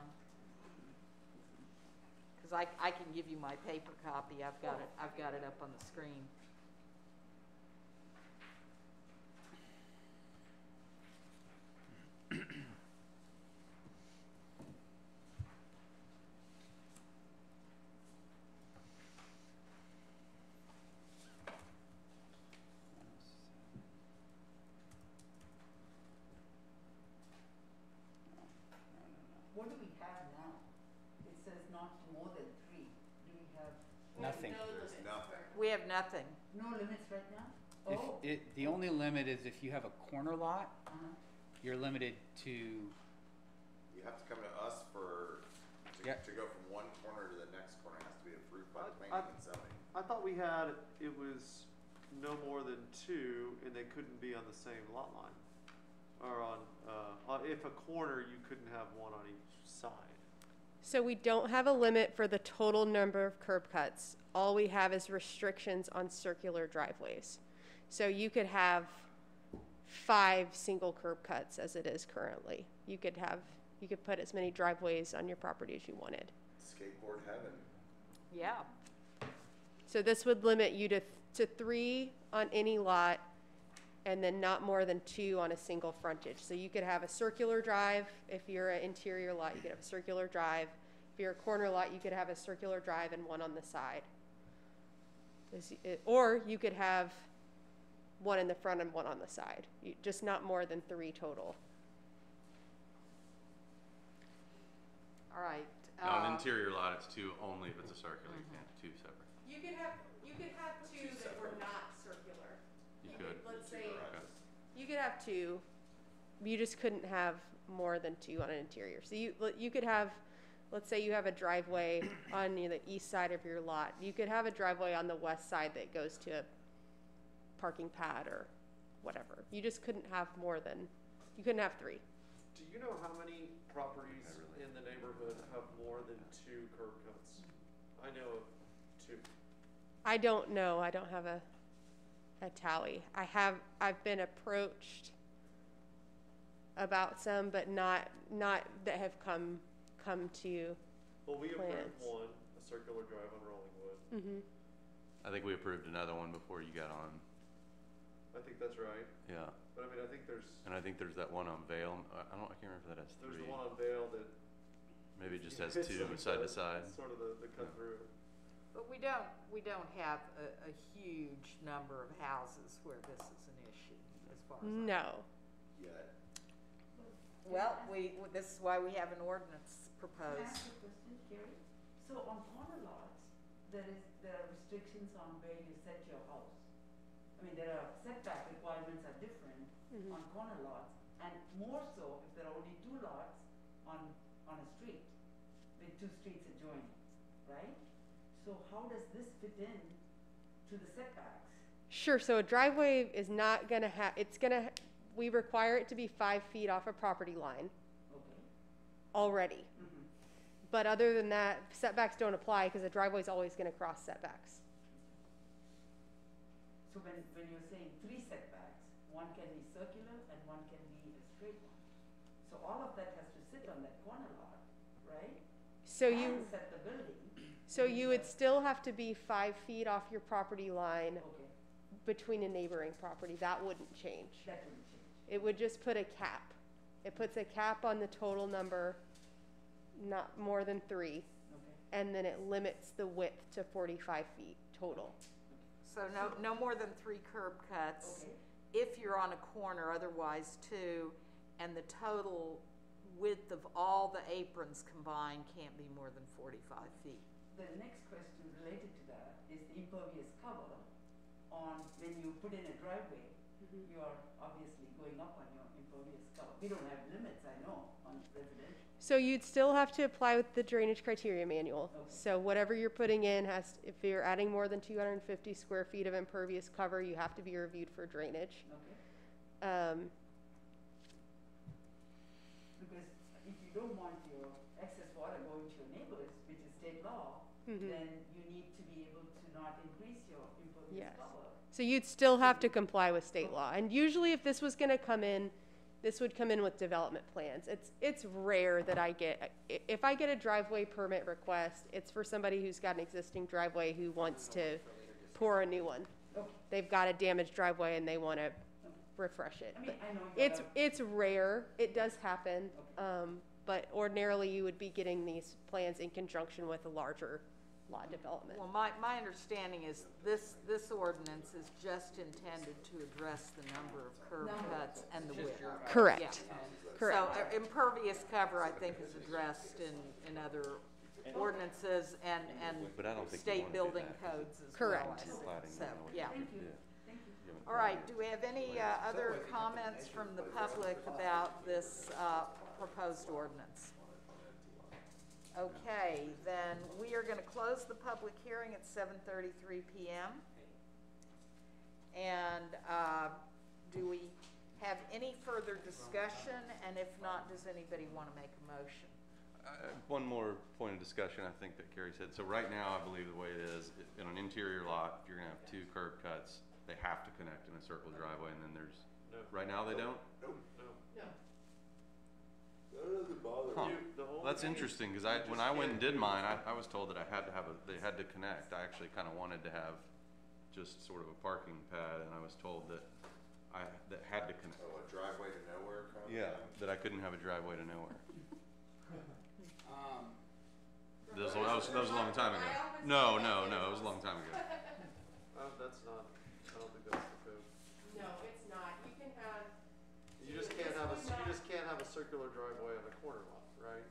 Because I can give you my paper copy. I've got it up on the screen. What do we have now? It says not more than 3. Do we have? Nothing. There's nothing. We have nothing. No limits right now? The only limit is if you have a corner lot, you're limited to, You have to come to us to go from one corner to the next corner, it has to be approved by planning and zoning. I thought we had, it was no more than 2 and they couldn't be on the same lot line. Or if a corner, you couldn't have one on each side. So we don't have a limit for the total number of curb cuts. All we have is restrictions on circular driveways. So you could have 5 single curb cuts as it is currently. You could put as many driveways on your property as you wanted. Skateboard heaven. Yeah. So this would limit you to 3 on any lot, and then not more than 2 on a single frontage. So you could have a circular drive. If you're an interior lot, you could have a circular drive. If you're a corner lot, you could have a circular drive and one on the side. Or you could have one in the front and one on the side. Just not more than 3 total. All right. Now, an interior lot, it's 2 only if it's a circular, you can't have 2 separate. You could have 2 that were not circular. You could. Let's say Okay. you could have 2. You just couldn't have more than 2 on an interior. So you could have, let's say you have a driveway on the east side of your lot. You could have a driveway on the west side that goes to a parking pad or whatever. You just couldn't have you couldn't have 3. Do you know how many properties in the neighborhood have more than 2 curb cuts? I know of 2. I don't know. I don't have a tally. I've been approached about some, but not that have come to Well, we approved plans. one, a circular drive on Rollingwood. Mm-hmm. I think we approved another one before you got on. I think that's right. Yeah. But I mean, I think there's And I think there's that one on Vale. I can't remember if that has 3. the one on Vale that Maybe it just has two side to side. It's sort of the cut through. But we don't have a huge number of houses where this is an issue, as far as I know. No. Yet. Well, this is why we have an ordinance Can I proposed. ask a question, Carrie? So on corner lots, there are restrictions on where you set your house. I mean, there are setback requirements are different on corner lots, and more so if there are only two lots on a street, with two streets adjoining, right? So how does this fit in to the setbacks? Sure, so a driveway is not gonna have, we require it to be 5 feet off a property line Okay. already. But other than that, setbacks don't apply because a driveway's always gonna cross setbacks. So when you're saying 3 setbacks, one can be circular and one can be a straight one. So all of that has to sit on that corner lot, right? So And set the building. you would still have to be 5 feet off your property line Okay, between a neighboring property. That wouldn't change. that wouldn't change. It would just put a cap. It puts a cap on the total number, not more than 3, Okay. and then it limits the width to 45 feet total. So no more than 3 curb cuts. Okay. If you're on a corner, otherwise 2, and the total width of all the aprons combined can't be more than 45 feet. The next question related to that is the impervious cover on, when you put in a driveway, you are obviously going up on your impervious cover. We don't have limits, I know, on residential. So you'd still have to apply with the drainage criteria manual. Okay. So whatever you're putting in if you're adding more than 250 square feet of impervious cover, you have to be reviewed for drainage. Okay. Because if you don't want your excess water going to your neighbors, which is state law, then you need to be able to not increase your impervious Yes. cover. So you'd still have to comply with state law. And usually if this was gonna come in, this would come in with development plans. It's rare that if I get a driveway permit request, it's for somebody who's got an existing driveway who wants to pour a new one. Okay. They've got a damaged driveway and they wanna refresh it. I mean, But I know you gotta- it's rare, it does happen, but ordinarily you would be getting these plans in conjunction with a larger lot development. Well, my understanding is this ordinance is just intended to address the number of curb cuts and the width. Correct, Yeah. correct. So impervious cover, I think, is addressed in other ordinances and But I don't think you state wanna do building that. codes as Correct. well. I think. Plating, So, you know, yeah. Thank you, Yeah. thank you. All right, do we have any other comments from the public about this proposed ordinance? Okay, then we are going to close the public hearing at 7:33 p.m. And do we have any further discussion? And if not, does anybody want to make a motion? One more point of discussion, I think that Carrie said. So right now, I believe the way it is, in an interior lot, if you're gonna have 2 curb cuts, they have to connect in a circle driveway, and then there's, No. right now they don't? No. That doesn't bother Huh. me. The whole That's thing- interesting, because when I went and did mine, I was told that I had to have they had to connect. I actually kind of wanted to have just sort of a parking pad, and I was told that that had to connect. Oh, a driveway to nowhere kind of Yeah, thing? that I couldn't have a driveway to nowhere. Um, That was a long time ago. No, it was a long time ago. That's not, I don't think that's the code. No, it's not. You can have. You just can't have a circular driveway on a corner lot, right?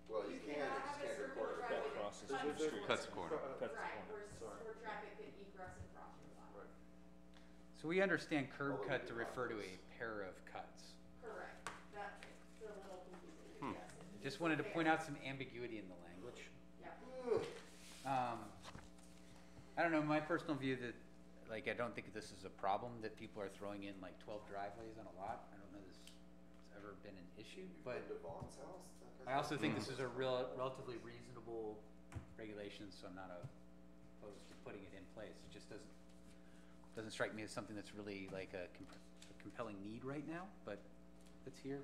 Well, you can, you just can't record it. That crosses There's the a street. difference. Cuts a corner. Cuts the corner. Sorry. traffic could egress and cross your lot. Right. So we understand curb cut to refer to a pair of cuts. Correct. That's the little confusing. Yes. Just wanted to point out some ambiguity in the language. Yeah. I don't know, my personal view that, like, I don't think this is a problem that people are throwing in like 12 driveways on a lot. I don't know this has ever been an issue, but Been to Vaughn's house? I also think this is a relatively reasonable regulation, so I'm not opposed to putting it in place. It just doesn't strike me as something that's really like a compelling need right now, but it's here,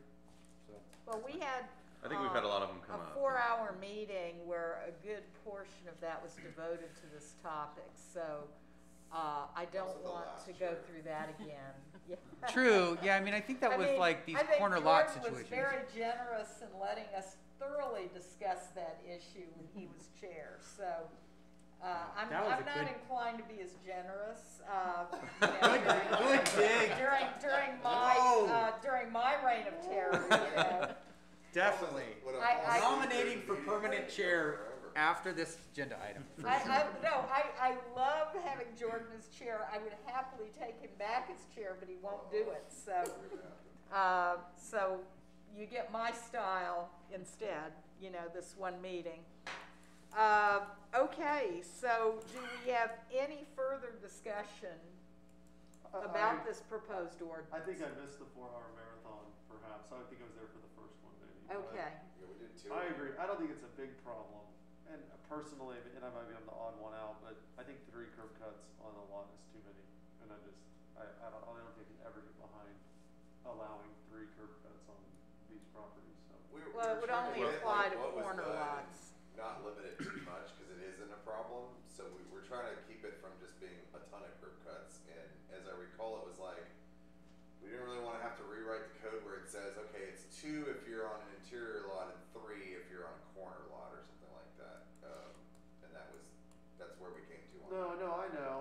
so. Well, we had. I think we've had a lot of them come up. A 4-hour meeting where a good portion of that was devoted to this topic. So I don't Also the want last to go chair. through that again. Yeah. True, yeah, I mean, I think that I was mean, like these I think corner lot Jordan situations. was very generous in letting us thoroughly discuss that issue when he was chair, so, I'm That was a not good- inclined to be as generous, you know, Good dig. during my reign of terror, you know. Definitely. What a I- possible Nominating for meeting permanent for chair forever. after this agenda item. for I sure. love having Jordan as chair. I would happily take him back as chair, but he won't do it, so. So you get my style instead, you know, this one meeting. Okay, so do we have any further discussion about this proposed ordinance? I think I missed the 4-hour marathon, perhaps. I think I was there for the first one, maybe. but Okay, Yeah, we did two. I agree. I don't think it's a big problem. And personally, and I might be on the odd one out, but I think 3 curb cuts on a lot is too many. And I don't think I can ever get behind allowing 3 curb cuts on these properties, so. well, it would only apply to corner lots. Not limit it too much, cause it isn't a problem, so we're trying to keep it from just being a ton of curb cuts, and as I recall, it was like, we didn't really wanna have to rewrite the code where it says, okay, it's 2 if you're on an interior lot and 3 if you're on a corner lot or something like that, and that's where we came to on that. No, I know.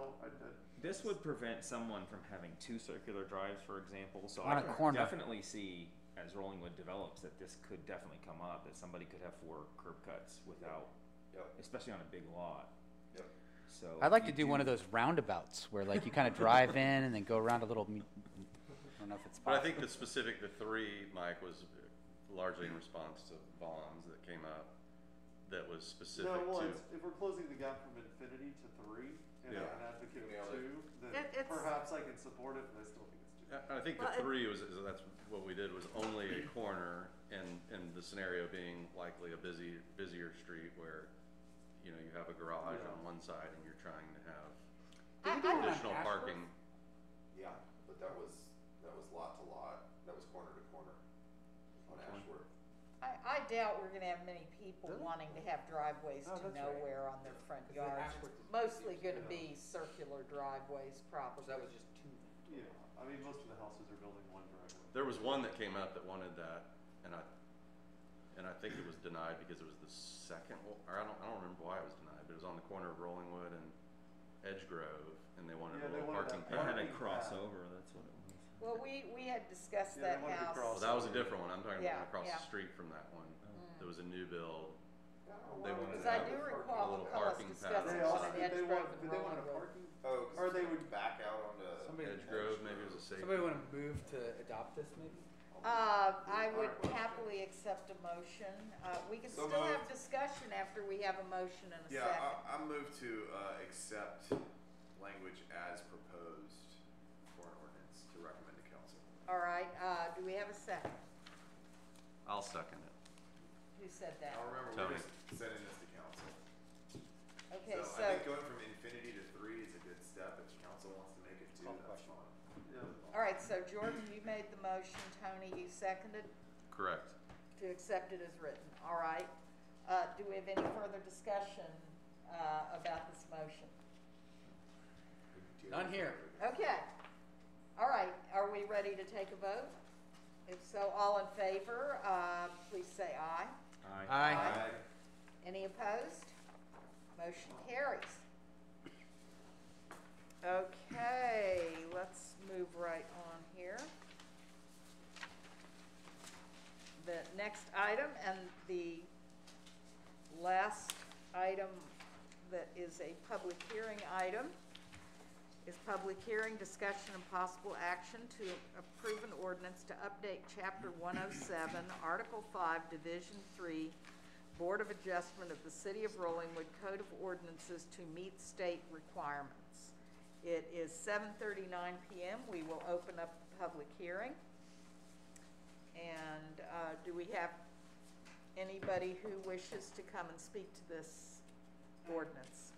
This would prevent someone from having 2 circular drives, for example, so On I a can corner. definitely see, as Rollingwood develops, that this could definitely come up, that somebody could have 4 curb cuts without, Yep, especially on a big lot, yep. so. I'd like if to you do one of those roundabouts where like you kind of drive in and then go around a little, I don't know if it's But I possible. think the specific, the 3, Mike, was largely in response to bonds that came up that was specific No, well, to. if we're closing the gap from infinity to 3, and Yeah. I'm an advocate Nailed of it. 2, then It's- perhaps I can support it, but I still think it's too much. I think Well, the 3 was, that's what we did, was only a corner, and the scenario being likely a busier street where, you know, you have a garage Yeah. on one side and you're trying to have Did we do one on additional Ashworth? parking. Yeah, but that was lot to lot, that was corner to corner on Which one? Ashworth. I doubt we're gonna have many people Really? wanting to have driveways Oh, to that's right. nowhere on their front 'Cause the yards. Ashworth It's is mostly gonna Yeah. be circular driveways probably. That was just 2. Yeah, I mean, most of the houses are building one driveway. There was one that came up that wanted that, and I think it was denied because it was the second, or I don't remember why it was denied, but it was on the corner of Rollingwood and Edgegrove, and they wanted Yeah, a they little wanted parking that They pad. had a Parking pad. crossover, that's what it was. Well, we had discussed Yeah, they that wanted to house. cross Well, that was a different one, I'm talking Yeah, about across yeah. the street from that one. There was a new build. They Well, wanted because to I have do a recall little us parking pad. discussing They one also, at they Edgegrove want, and but they wanted a Rollingwood. parking, Oh, Or they would- back out onto. Somebody- Edgegrove, maybe it was a safety. Somebody want to move to adopt this maybe? I would happily accept a motion. We can So still have moved. discussion after we have a motion and a Yeah, second. I move to, accept language as proposed for an ordinance to recommend to council. All right, do we have a second? I'll second it. Who said that? Now remember, Tony. we're just sending this to council. Okay, So I think going from infinity to 3 is a good step. If council wants to make it 2, that's fine. yeah. all right, so Jordan, you made the motion, Tony, you seconded Correct. to accept it as written. All right. Do we have any further discussion, about this motion? None here. Okay. All right, are we ready to take a vote? If so, all in favor, please say aye. Aye. Any opposed? Motion carries. Okay, let's move right on here. The next item and the last item that is a public hearing item is public hearing, discussion, and possible action to approve an ordinance to update Chapter 107, Article 5, Division 3, Board of Adjustment of the City of Rollingwood Code of Ordinances to meet state requirements. It is 7:39 p.m. We will open up the public hearing. And do we have anybody who wishes to come and speak to this ordinance?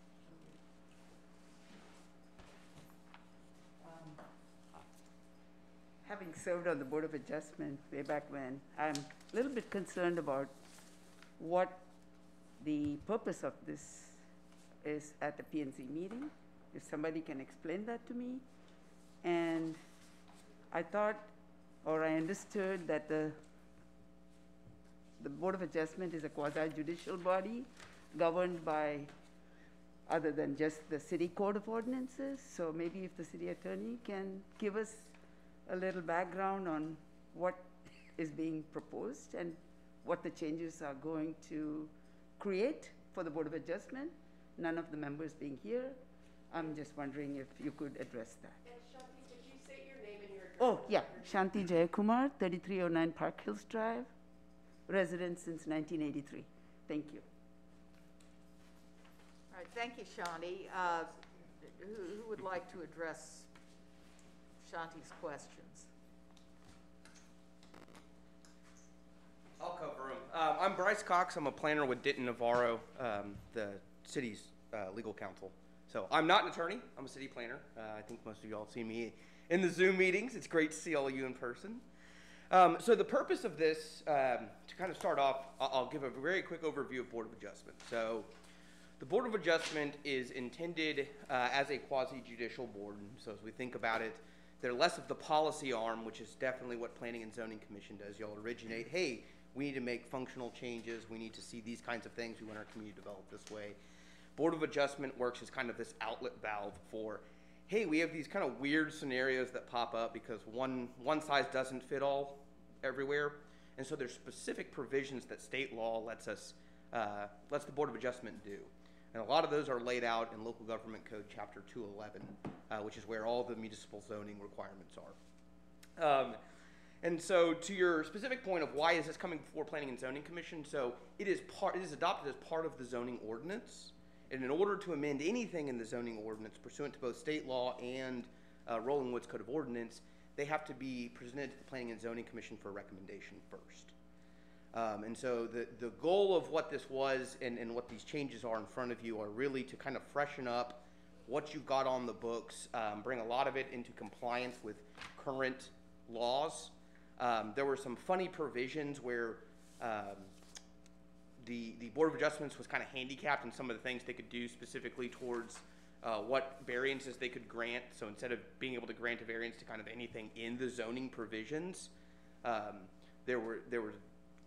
Having served on the Board of Adjustment way back when, I'm a little bit concerned about what the purpose of this is at the PNC meeting. if somebody can explain that to me. And I thought, or I understood that the Board of Adjustment is a quasi-judicial body governed by other than just the city code of ordinances. So maybe if the city attorney can give us a little background on what is being proposed and what the changes are going to create for the Board of Adjustment, none of the members being here. I'm just wondering if you could address that. And Shanti, could you state your name and your address? Oh, yeah, Shanti Jayakumar, 3309 Park Hills Drive, resident since 1983. Thank you. All right, thank you, Shanti. Who would like to address Shanti's questions? I'll cover them. I'm Bryce Cox. I'm a planner with Denton Navarro, the city's legal counsel. So I'm not an attorney. I'm a city planner. I think most of you all have seen me in the Zoom meetings. It's great to see all of you in person. So the purpose of this, to kind of start off, I'll give a very quick overview of Board of Adjustment. So the Board of Adjustment is intended as a quasi-judicial board. So as we think about it, they're less of the policy arm, which is definitely what Planning and Zoning Commission does. You'll originate, hey, we need to make functional changes. We need to see these kinds of things. We want our community to develop this way. Board of Adjustment works as kind of this outlet valve for, hey, we have these kind of weird scenarios that pop up because one size doesn't fit all everywhere. And so there's specific provisions that state law lets the Board of Adjustment do. And a lot of those are laid out in Local Government Code Chapter 211, which is where all the municipal zoning requirements are. And so to your specific point of why is this coming before Planning and Zoning Commission, so it is adopted as part of the zoning ordinance. And in order to amend anything in the zoning ordinance pursuant to both state law and Rolling Woods Code of Ordinance, they have to be presented to the Planning and Zoning Commission for a recommendation first. And so the goal of what this was and what these changes are in front of you are really to kind of freshen up what you've got on the books, bring a lot of it into compliance with current laws. There were some funny provisions where the Board of Adjustments was kind of handicapped in some of the things they could do specifically towards what variances they could grant. So instead of being able to grant a variance to kind of anything in the zoning provisions, there were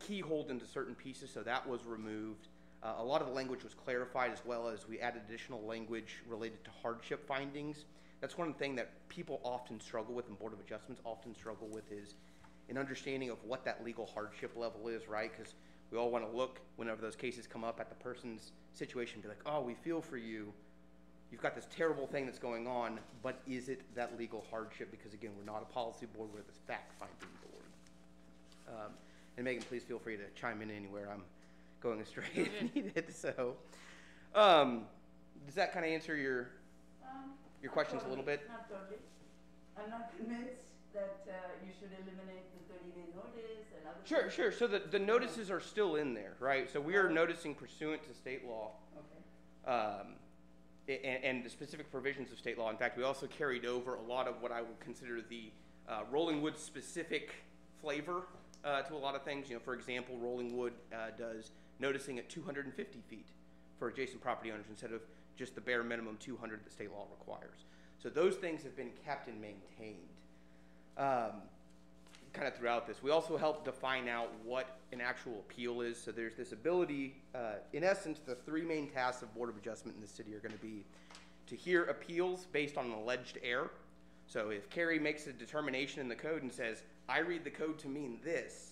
keyholed into certain pieces, so that was removed. A lot of the language was clarified, as well as we added additional language related to hardship findings. That's one thing that people often struggle with, and Board of Adjustments often struggle with, is an understanding of what that legal hardship level is, right? Because we all want to look, whenever those cases come up, at the person's situation and be like, oh, we feel for you. You've got this terrible thing that's going on, but is it that legal hardship? Because again, we're not a policy board, we're this fact-finding board. And Megan, please feel free to chime in anywhere I'm going astray if needed. So, does that kind of answer your questions a little bit? Not totally. I'm not convinced that you should eliminate the 30-day notice and other things. Sure. So the notices are still in there, right? So we are noticing pursuant to state law. Okay. And the specific provisions of state law. In fact, we also carried over a lot of what I would consider the Rolling Woods specific flavor to a lot of things. You know, for example, Rolling Wood does noticing at 250 feet for adjacent property owners instead of just the bare minimum 200 that state law requires. So those things have been kept and maintained kind of throughout this. We also help define out what an actual appeal is. So there's this ability, in essence, the three main tasks of Board of Adjustment in the city are going to be to hear appeals based on an alleged error. So if Carrie makes a determination in the code and says, I read the code to mean this,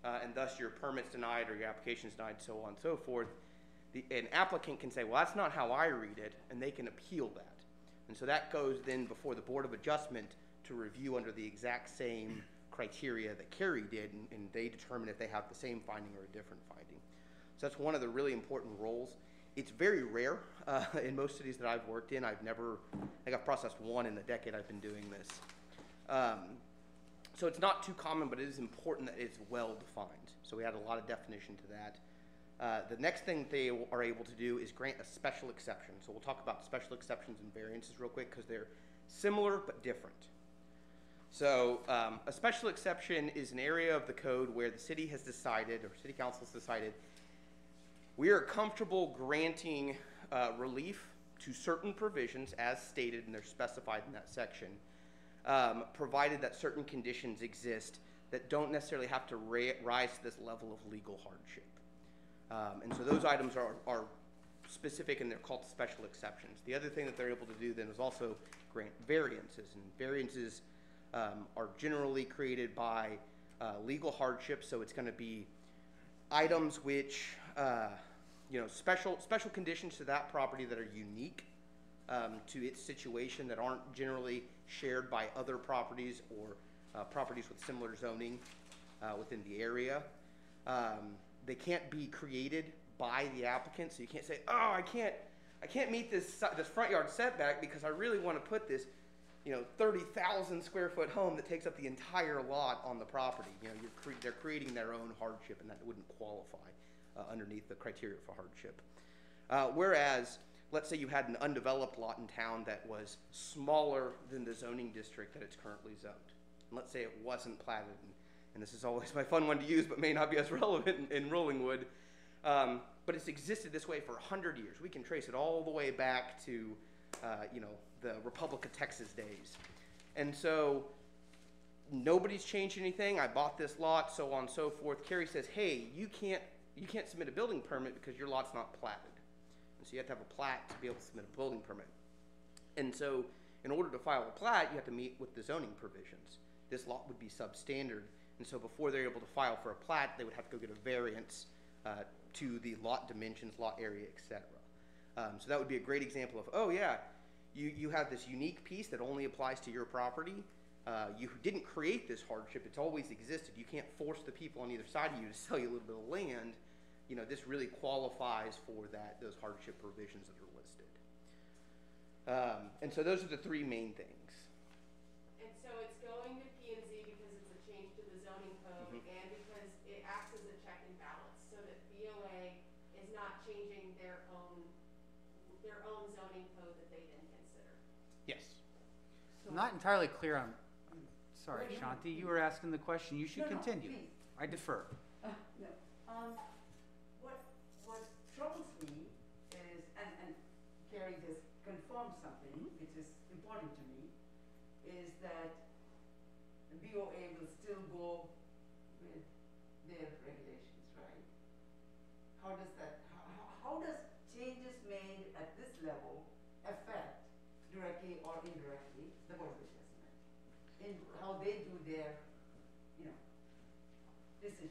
and thus your permit's denied or your application's denied, so on and so forth, an applicant can say, well, that's not how I read it, and they can appeal that. And so that goes then before the Board of Adjustment to review under the exact same criteria that Carrie did, and they determine if they have the same finding or a different finding. So that's one of the really important roles. It's very rare in most cities that I've worked in. I think I've processed one in the decade I've been doing this. So it's not too common, but it is important that it's well defined. So we add a lot of definition to that. The next thing they are able to do is grant a special exception. So we'll talk about special exceptions and variances real quick because they're similar but different. So a special exception is an area of the code where the city has decided, or city council has decided, we are comfortable granting relief to certain provisions as stated and they're specified in that section, provided that certain conditions exist that don't necessarily have to rise to this level of legal hardship. And so those items are specific and they're called special exceptions. The other thing that they're able to do then is also grant variances, and variances are generally created by legal hardship, so it's going to be items which, special conditions to that property that are unique to its situation that aren't generally shared by other properties or properties with similar zoning within the area. They can't be created by the applicant, so you can't say, oh, I can't meet this front yard setback because I really want to put this 30,000 square foot home that takes up the entire lot on the property. They're creating their own hardship, and that wouldn't qualify underneath the criteria for hardship. Whereas, let's say you had an undeveloped lot in town that was smaller than the zoning district that it's currently zoned. And let's say it wasn't platted, and this is always my fun one to use, but may not be as relevant in Rollingwood. But it's existed this way for 100 years. We can trace it all the way back to, the Republic of Texas days. And so nobody's changed anything. I bought this lot, so on and so forth. Carrie says, hey, you can't submit a building permit because your lot's not platted. And so you have to have a plat to be able to submit a building permit. And so in order to file a plat, you have to meet with the zoning provisions. This lot would be substandard. And so before they're able to file for a plat, they would have to go get a variance to the lot dimensions, lot area, etc. So that would be a great example of, oh yeah, you have this unique piece that only applies to your property. You didn't create this hardship, it's always existed. You can't force the people on either side of you to sell you a little bit of land. This really qualifies for those hardship provisions that are listed. And so those are the three main things. And so it's going to P&Z because it's a change to the zoning code and because it acts as a check and balance so that BOA is not changing their own zoning code that they didn't consider. Yes. I'm not entirely clear on, sorry, Shanti, you were asking the question. You should continue. Please. I defer. No. What troubles me is, and Carrie just confirmed something, which is important to me, is that the BOA will still go with their regulations, right? How does changes made at this level affect directly or indirectly the Board of Adjustment in how they do their, decisions,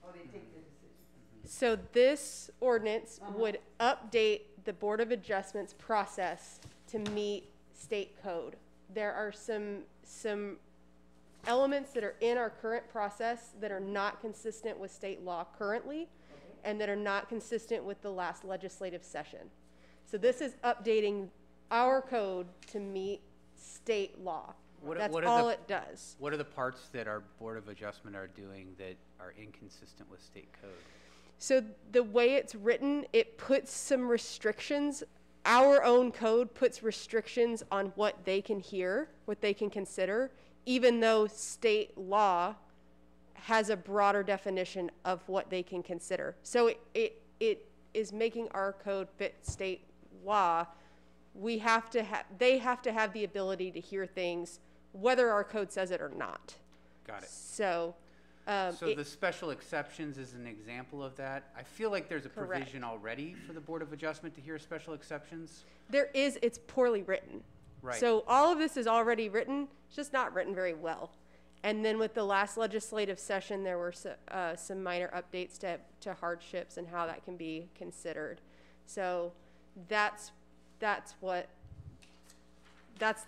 how they take their decisions? So this ordinance would update the Board of Adjustments process to meet state code. There are some elements that are in our current process that are not consistent with state law currently and that are not consistent with the last legislative session. So this is updating our code to meet state law. That's all it does. What are the parts that our Board of Adjustment are doing that are inconsistent with state code? So the way it's written, it puts some restrictions. Our own code puts restrictions on what they can hear, what they can consider, even though state law has a broader definition of what they can consider. So it is making our code fit state law. They have to have the ability to hear things whether our code says it or not. Got it. So the special exceptions is an example of that. I feel like there's a provision already for the Board of Adjustment to hear special exceptions. There is, it's poorly written. Right. So all of this is already written, it's just not written very well. And then with the last legislative session, there were some minor updates to hardships and how that can be considered. So that's the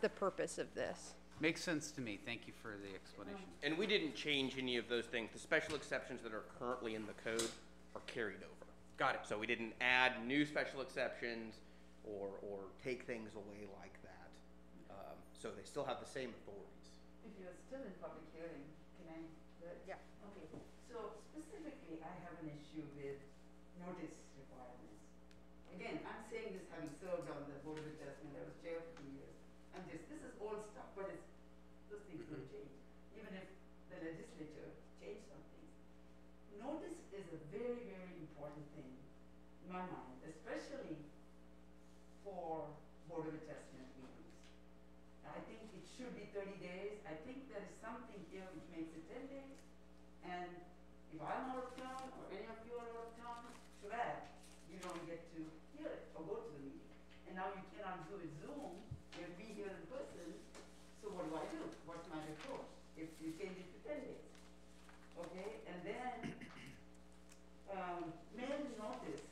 purpose of this. Makes sense to me. Thank you for the explanation. And we didn't change any of those things. The special exceptions that are currently in the code are carried over. Got it. So we didn't add new special exceptions or take things away like that. So they still have the same authorities. If you're still in public hearing, can I? Yeah. Okay, so specifically, I have an issue with notice requirements. Again, I'm saying this having served on the Board of Adjustment. I was chair for 2 years. This is old stuff, but those things will change. Even if the legislature changed something. Notice is a very, very important thing in my mind, especially for Board of Adjustment meetings. I think it should be 30 days. I think there is something here which makes it 10 days. And if I'm out of town or any of you are out of town, too bad, you don't get to hear it or go to the meeting. And now you cannot do it Zoom, you have to be here in person. So what do? What's my recourse? If you change it to 10 days. Okay, and then mail notice.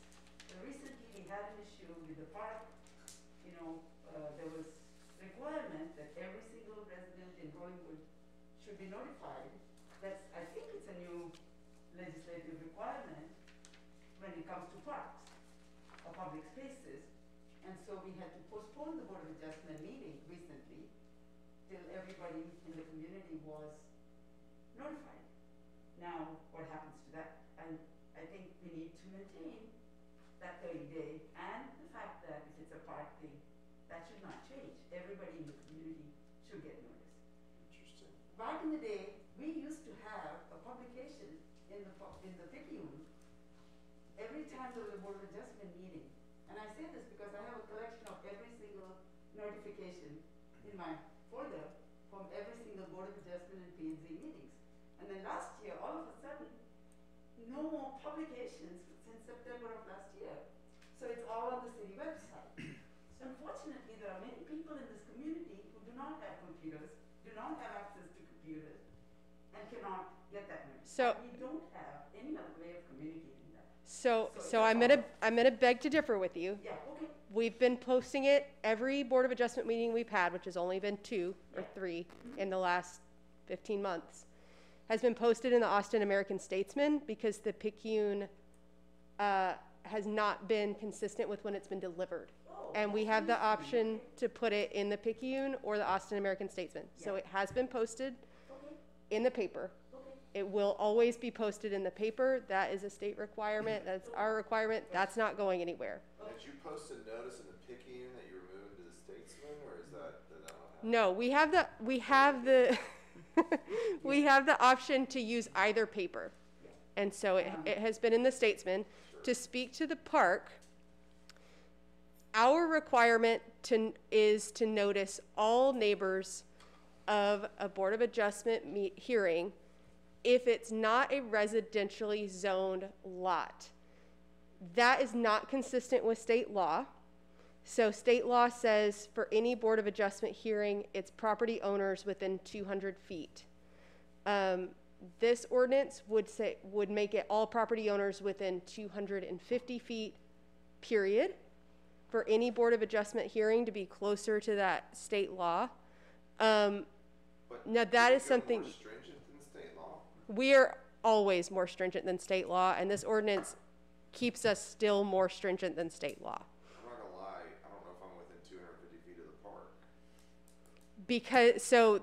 Recently we had an issue with the park. There was requirement that every single resident in Rollingwood should be notified. I think it's a new legislative requirement when it comes to parks or public spaces. And so we had to postpone the Board of Adjustment meeting recently till everybody in the community was notified. Now, what happens to that? And I think we need to maintain that 30-day and the fact that if it's a park thing, that should not change. Everybody in the community should get notice. Interesting. Back in the day, we used to have a publication in the Picayune every time there was a Board of Adjustment meeting. And I say this because I have a collection of every single notification in my folder from every single Board of Adjustment and P&Z meetings. And then last year, all of a sudden, no more publications since September of last year. So it's all on the city website. Unfortunately, there are many people in this community who do not have computers, do not have access to computers, and cannot get that notice. So we don't have any other way of communicating that. So I'm gonna beg to differ with you. Yeah, okay. We've been posting it every Board of Adjustment meeting we've had, which has only been 2 or 3 in the last 15 months, has been posted in the Austin American-Statesman because the Picayune has not been consistent with when it's been delivered. And we have the option to put it in the Picayune or the Austin American-Statesman. So it has been posted in the paper. It will always be posted in the paper. That is a state requirement. That's our requirement. That's not going anywhere. Did you post a notice in the Picayune that you were moving to the Statesman, or is that not happen? No, we have the we have the option to use either paper. And so it has been in the Statesman. To speak to the park, our requirement is to notice all neighbors of a Board of Adjustment hearing if it's not a residentially zoned lot. That is not consistent with state law. So state law says for any Board of Adjustment hearing, it's property owners within 200 feet. This ordinance would make it all property owners within 250 feet, period, for any Board of Adjustment hearing to be closer to that state law. Now that is something. More stringent than state law? We are always more stringent than state law, and this ordinance keeps us still more stringent than state law. I'm not gonna lie, I don't know if I'm within 250 feet of the park. Because, so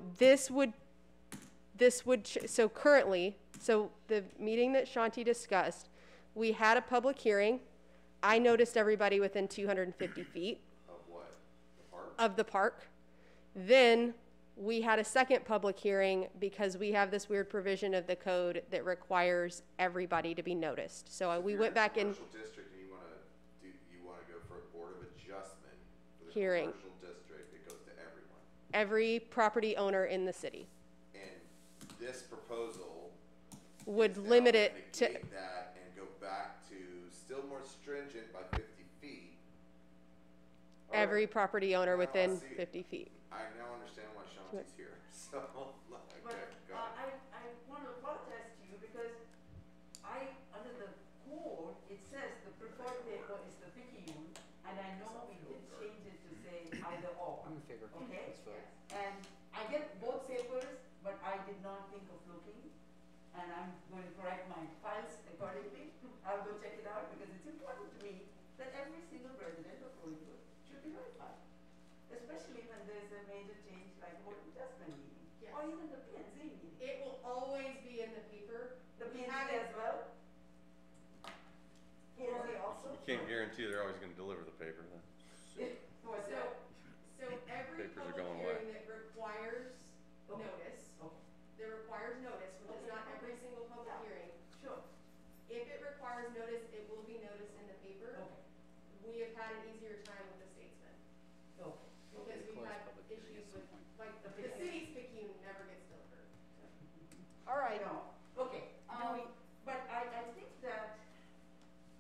currently, the meeting that Shanti discussed, we had a public hearing. I noticed everybody within 250 feet. Of what? The park? Of the park. Then we had a second public hearing because we have this weird provision of the code that requires everybody to be noticed. So we went back in. Commercial district, and you wanna go for a Board of Adjustment for the Hearing. commercial district, it goes to everyone. Every property owner in the city And this proposal would is now limit gonna it to negate that and go back to still more stringent by 50 feet. every property owner Now I within see. 50 feet. I now understand why Shanti's here, so, okay, But go ahead. I want to apologize to you because under the code, it says the preferred paper is the Picayune, and I know we did change it to say either or. I'm in favor. Okay? Let's vote. And I get both papers, but I did not think of looking, and I'm going to correct my files accordingly. I'll go check it out because it's important to me that every single resident of Rollingwood should be notified, especially when there's a major change like Board of Adjustment meeting, or even the P&Z meeting. It will always be in the paper. The P&Z as well? P&Z also? You can't guarantee they're always gonna deliver the paper then. What's that? So every Papers are public going hearing away. that requires Okay. notice, Okay. that requires notice, which is not every single public hearing. Sure. If it requires notice, it will be noticed in the paper. Okay. We have had an easier time with the statesman. Okay. Because we've Close had public hearing at issues some with, point. like, the city's picking never gets delivered. All right. No, okay, but I think that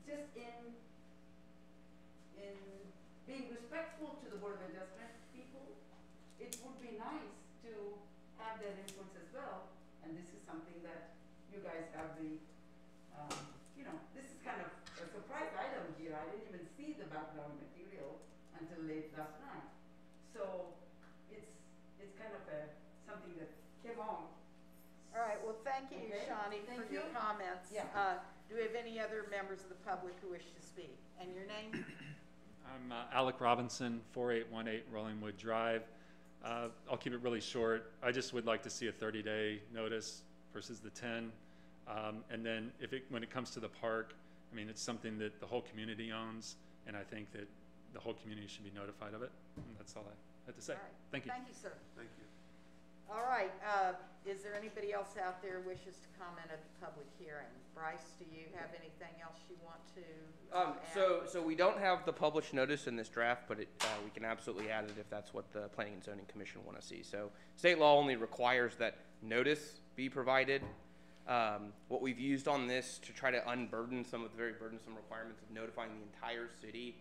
just in being respectful to the Board of Adjustment people, it would be nice to have their inputs as well, and this is something that you guys have the, you know, this is kind of a surprise item here. I didn't even see the background material until late last night. So it's kind of something that came on. All right, well, thank you, Okay, Shawnee, for thank your you. comments. Yeah. Do we have any other members of the public who wish to speak? And your name? I'm Alec Robinson, 4818 Rollingwood Drive. I'll keep it really short. I just would like to see a 30-day notice versus the 10. And then when it comes to the park, I mean, it's something that the whole community owns, and I think that the whole community should be notified of it. And that's all I had to say. All right. Thank you. Thank you, sir. Thank you. All right, is there anybody else out there who wishes to comment at the public hearing? Bryce, do you have anything else you want to add? So we don't have the published notice in this draft, but we can absolutely add it if that's what the Planning and Zoning Commission want to see. So state law only requires that notice be provided. What we've used on this to try to unburden some of the very burdensome requirements of notifying the entire city,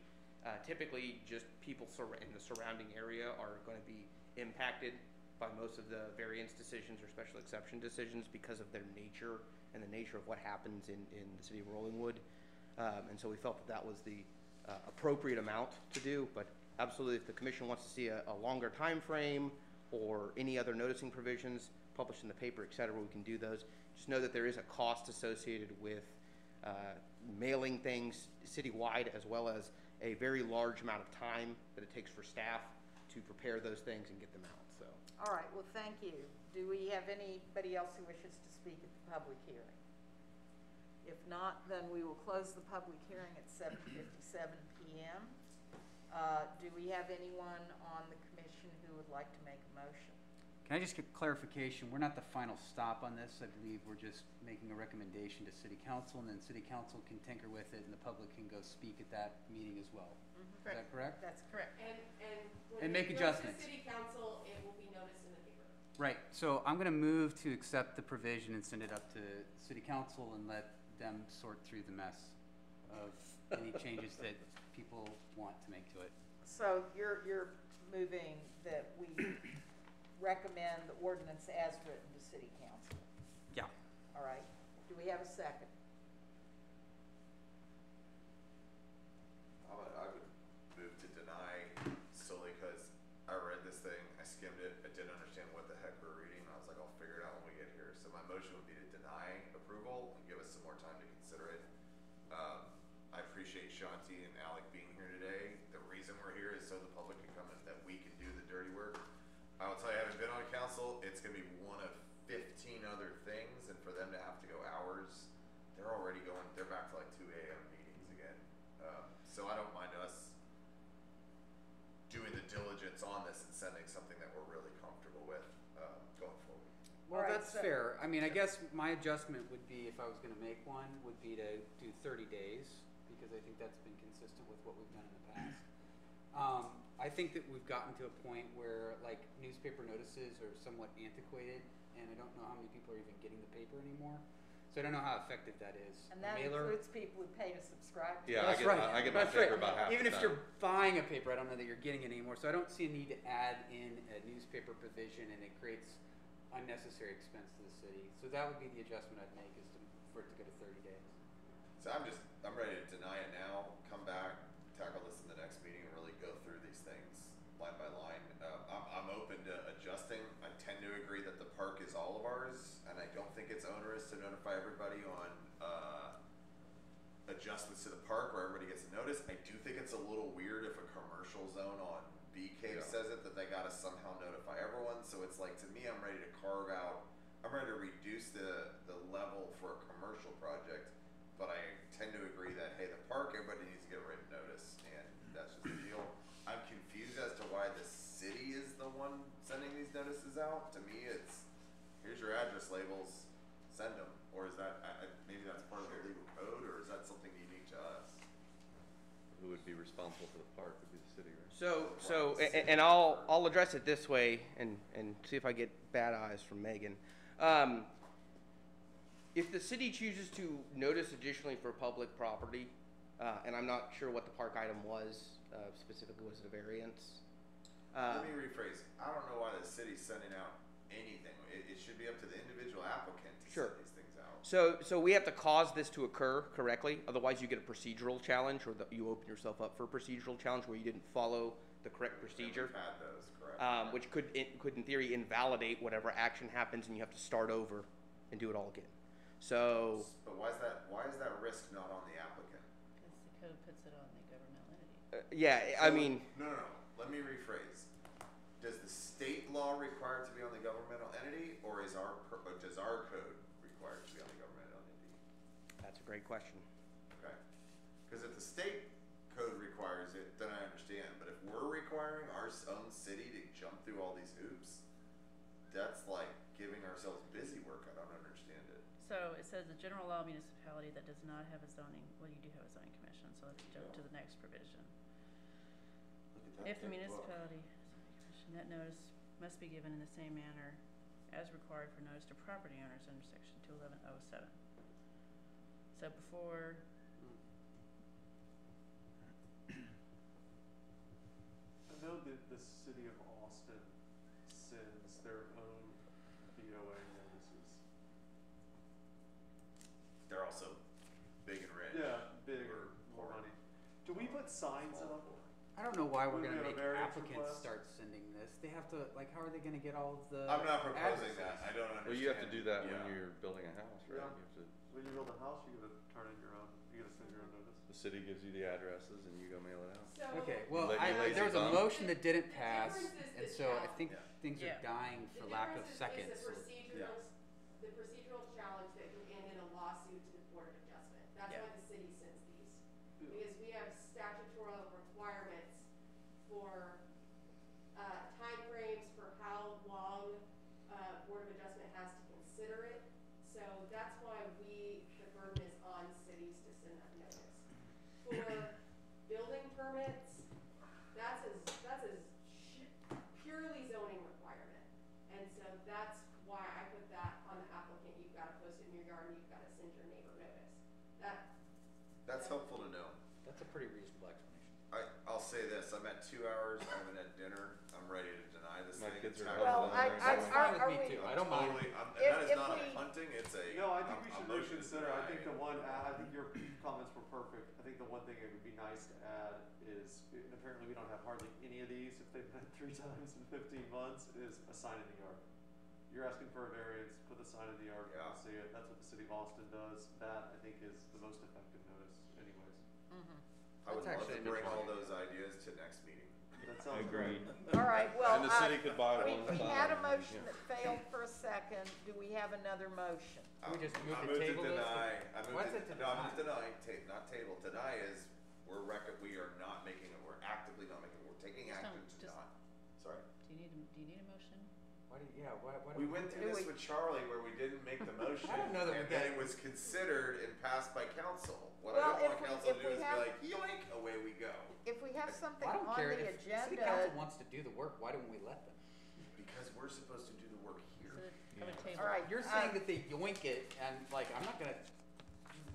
typically just people in the surrounding area are going to be impacted by most of the variance decisions or special exception decisions because of their nature and the nature of what happens in the city of Rollingwood. And so we felt that was the appropriate amount to do, but absolutely if the commission wants to see a longer time frame or any other noticing provisions published in the paper, et cetera, we can do those. Just know that there is a cost associated with mailing things citywide, as well as a very large amount of time that it takes for staff to prepare those things and get them out. So. All right, well, thank you. Do we have anybody else who wishes to speak at the public hearing? If not, then we will close the public hearing at 7:57 p.m. Do we have anyone on the commission who would like to make a motion? Can I just get clarification? We're not the final stop on this. I believe we're just making a recommendation to city council, and then city council can tinker with it, and the public can go speak at that meeting as well. Is that correct? That's correct. And And make when it goes adjustments. to city council, it will be noticed in the paper. Right, so I'm gonna move to accept the provision and send it up to city council and let them sort through the mess of any changes that people want to make to it. So you're moving that we recommend the ordinance as written to city council. Yeah. All right. Do we have a second? I would move to deny solely because I read this thing, I skimmed it, I didn't understand what the heck we're reading, and I was like, I'll figure it out when we get here. So my motion would be to deny approval and give us some more time to consider it. I appreciate Shanti and Alec being here today. The reason we're here is so the public can come and that we can do the dirty work. I will tell you, having been on council, it's gonna be one of 15 other things, and for them to have to go hours, they're already going, they're back to like 2 a.m. meetings again. So I don't mind us doing the diligence on this and sending something that we're really comfortable with going forward. Well, All right, that's so- fair. I mean, I guess my adjustment would be, if I was gonna make one, would be to do 30 days, because I think that's been consistent with what we've done in the past. I think that we've gotten to a point where, like, newspaper notices are somewhat antiquated, and I don't know how many people are even getting the paper anymore. So I don't know how effective that is. And A that mailer- includes people who pay to subscribe to Yeah, it. That's right. I get my That's paper right. about half Even the if time. you're buying a paper, I don't know that you're getting it anymore. So I don't see a need to add in a newspaper provision, and it creates unnecessary expense to the city. So that would be the adjustment I'd make, is for it to go to 30 days. So I'm ready to deny it now, come back, tackle this in the next meeting, and really go through these things line by line. I'm open to adjusting. I tend to agree that the park is all of ours, and I don't think it's onerous to notify everybody on adjustments to the park where everybody gets a notice. I do think it's a little weird if a commercial zone on Bee Cave says it, that they gotta somehow notify everyone. So it's like, to me, I'm ready to carve out, I'm ready to reduce the level for a commercial project, but I tend to agree that, hey, the park, everybody needs to get a written notice, and that's just the deal. I'm confused as to why the city is the one sending these notices out. To me, it's, here's your address labels, send them. Or is that, maybe that's part of the legal code, or is that something unique to us? Who would be responsible for the park would be the city, right? And I'll address it this way and see if I get bad eyes from Megan. If the city chooses to notice additionally for public property, and I'm not sure what the park item was, specifically was it a variance? Let me rephrase. I don't know why the city's sending out anything. It should be up to the individual applicant to Sure. send these things out. So we have to cause this to occur correctly, otherwise you get a procedural challenge, or you open yourself up for a procedural challenge where you didn't follow the correct procedure. And we've had those, correct. Which could in theory invalidate whatever action happens, and you have to start over and do it all again. So. But why is that risk not on the applicant? Because the code puts it on the governmental entity. Yeah, I mean. No. Let me rephrase. Does the state law require it to be on the governmental entity, or does our code require it to be on the governmental entity? That's a great question. Okay. Because if the state code requires it, then I understand. But if we're requiring our own city to jump through all these hoops, that's like giving ourselves busy work. I don't understand it. So it says the general law municipality that does not have a zoning, well, you do have a zoning commission, so let's jump to the next provision. Look at that If the thick book. municipality, zoning commission, that notice must be given in the same manner as required for notice to property owners under section 21107. So before, I know that the city of Austin sends their own BOA notices. They're also big and rich. Yeah, bigger, more money. Do we put signs up? I don't know why we're We gonna got a make variance applicants request. start sending this. They have to, like, how are they gonna get all of the I'm not proposing addresses? that. I don't understand. Well, you have to do that Yeah. when you're building a house, right? Yeah. You have to, When you build a house, you gotta turn in your own, you gotta send your own notice. the city gives you the addresses and you go mail it out. So. Okay, well, You lazy there was a bum. motion that didn't pass, difference is and the so I challenge. think Yeah. things are Yeah. dying for lack of seconds. The so- procedural challenge that can end in a lawsuit to the Board of Adjustment. That's Yeah. why the city sends these. Because we have statutory requirements for, timeframes for how long, Board of Adjustment has to consider it. So that's why the burden is on cities to send that notice. For building permits, that's a purely zoning requirement. And so that's why I put that on the applicant. You've got to post it in your yard and you've got to send your neighbor notice. That's helpful to know. That's a pretty reasonable explanation. I'll say this. I'm at 2 hours. I haven't had dinner. I'm ready to deny this My thing. kids are entirely. Well, That's fine with are me we- too. I don't mind. Totally, and If- that is if not we- a punting. It's a. No, I think we a should motion to reconsider. I think deny. I think your comments were perfect. I think the one thing it would be nice to add is, and apparently we don't have hardly any of these, if they've met 3 times in 15 months, is a sign in the yard. You're asking for a variance, put the sign in the yard, Yeah. people see it. That's what the city of Austin does. That, I think, is the most effective notice anyways. I would That's love to actually a bring good all point. those ideas to next meeting. That sounds Agreed. All right, well, And the city could buy we one had a sign, motion yeah. that failed for a second. Do we have another motion? Can we just move I to moved table to this? deny. What's it to No, I moved to deny? deny. Not table. Deny is we are not making it. We're actively not making it. We're taking Just action don't- to just- not. Sorry. do you need a motion? Why do We went through Do this we- with Charlie where we didn't make the motion. I don't know that we and then got- it was considered and passed by council. What Well, I don't want if we- council if to do we is have- be like, yoink, away we go. If we have something I don't on care. the If city council agenda, wants to do the work, why don't we let them? Because we're supposed to do the work here. So I would table. all right. You're saying that they yoink it and like, I'm not gonna,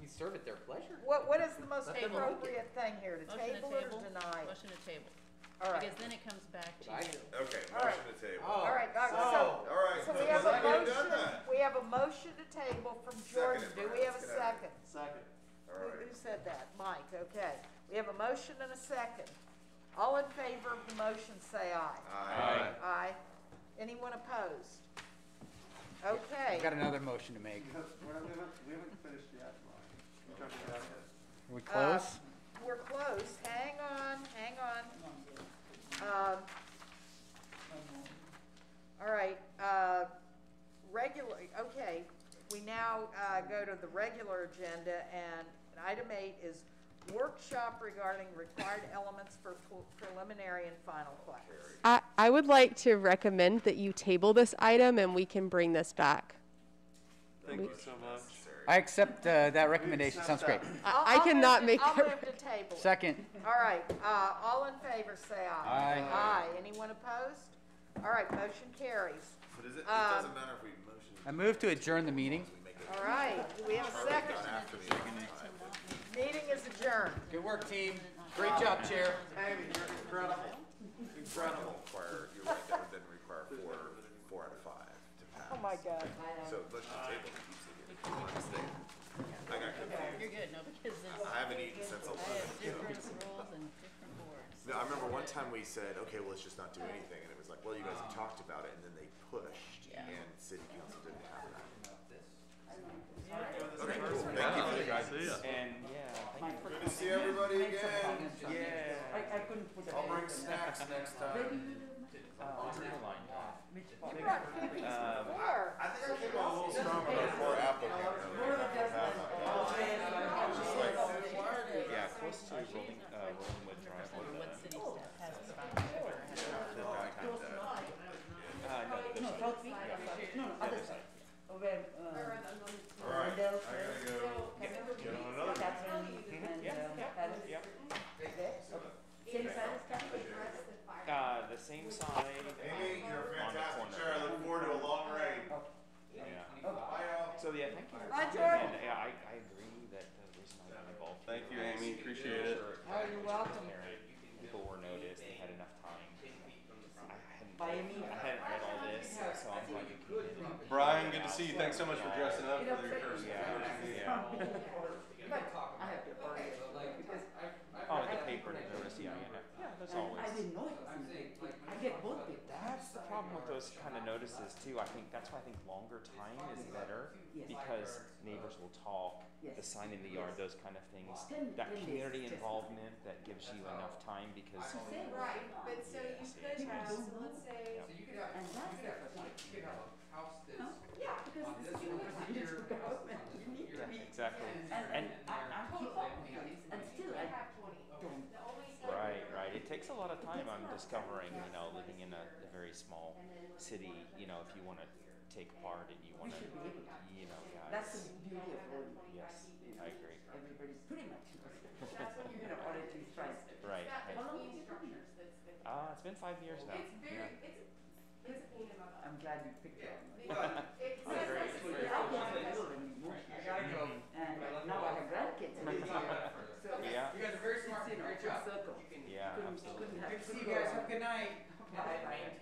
we serve at their pleasure. what is the most Table. appropriate thing here, to Motion to table it or table. deny it? Motion to table. All right, Because then it comes back to I- you. Okay, All right. motion to table. all right, All right. so we so have we're a not gonna motion, done that. we have a motion to table from Jordan. Second it, Do we Brian. have a Let's get out of second? Second. All Who right. who said that? Mike, okay. We have a motion and a second. All in favor of the motion, say aye. Aye. Aye. Anyone opposed? Okay. I've got another motion to make. We haven't finished yet, Ryan. We're trying to get out of it. Are we close? We're close. Hang on. All right, okay. We now go to the regular agenda, and item 8 is workshop regarding required elements for preliminary and final plats. I would like to recommend that you table this item and we can bring this back. Thank you so much. Necessary. I accept that recommendation. Sounds great. I cannot make I'll that. move to table. Second. All right, all in favor, say aye. Aye. Aye. Anyone opposed? All right, motion carries. But it doesn't matter if we motion. I move to adjourn the meeting. All right, do we have a second? After the time. Meeting is adjourned. Good work, team. Great job, Chair. Amy, you're incredible. Incredible. You're right, that didn't require four out of 5 to pass. Oh, my God. So let's just table it. I got confused. You're good, no, because it's, I haven't eaten since 11. I have so. different rules and different boards. No, I remember one time we said, okay, well, let's just not do anything, and it was like, well, you guys have talked about it, and then they pushed, Yeah. and city council didn't have that. Yeah. Okay, cool. Thank you for the guys. See ya. And yeah, thank you. Good to see everybody again. Yeah. I couldn't put I'll bring snacks next time. What's the line? You brought cookies before. I think I came out a little strong on the 4 applicant. Just like, Yeah, close to Rollingwood Drive. What city staff has provided or has No, the other side. No, other side. Where, all right, I Wendell, gotta go get on another. Catherine, and, Paris. Yep. Same size as Catherine? The same side. Amy, you're a on the fantastic corner. chair. I look forward to a long reign. Yeah. Bye, y'all. So yeah, thank you. Bye, Jordan. And, yeah, I agree that the reason I got involved. Thank you, Amy. Appreciate it. Oh, you're welcome. People were noticed. They had enough time. By me. I hadn't read all this, so I'm glad you came in. Brian, good to see you. Thanks so much for dressing up for your first. Yeah. I have to borrow it, because Oh, the paper to notice. Yeah, there's always. I didn't know it was in big. I get both big. That's the problem with those kind of notices too. I think that's why I think longer time is better Yes. because neighbors will talk, the Yes. sign in the yard, those kind of things. 10 That days, community just- involvement that gives you enough time because Right, but so you could have, so let's say, And that's the first. You could have a house that's yeah, Because this is the government, you need to yeah, be. exactly. And I keep up with this, and still I don't. Right. It takes a lot of time. I'm discovering, living in a very small city. If you want to take part and you want to, yeah. That's it's- the beauty of Rolling. Yes, I agree. Everybody's pretty much, auditing price. Right. How long have you been here? It's been 5 years now. Yeah. I'm glad you picked it up. Oh, great. And now I have grandkids in this year, so. Yeah. You guys are very smart. It's, Great job. full circle. Yeah, absolutely. Couldn't have. Good to see you guys. Have a good night. Bye.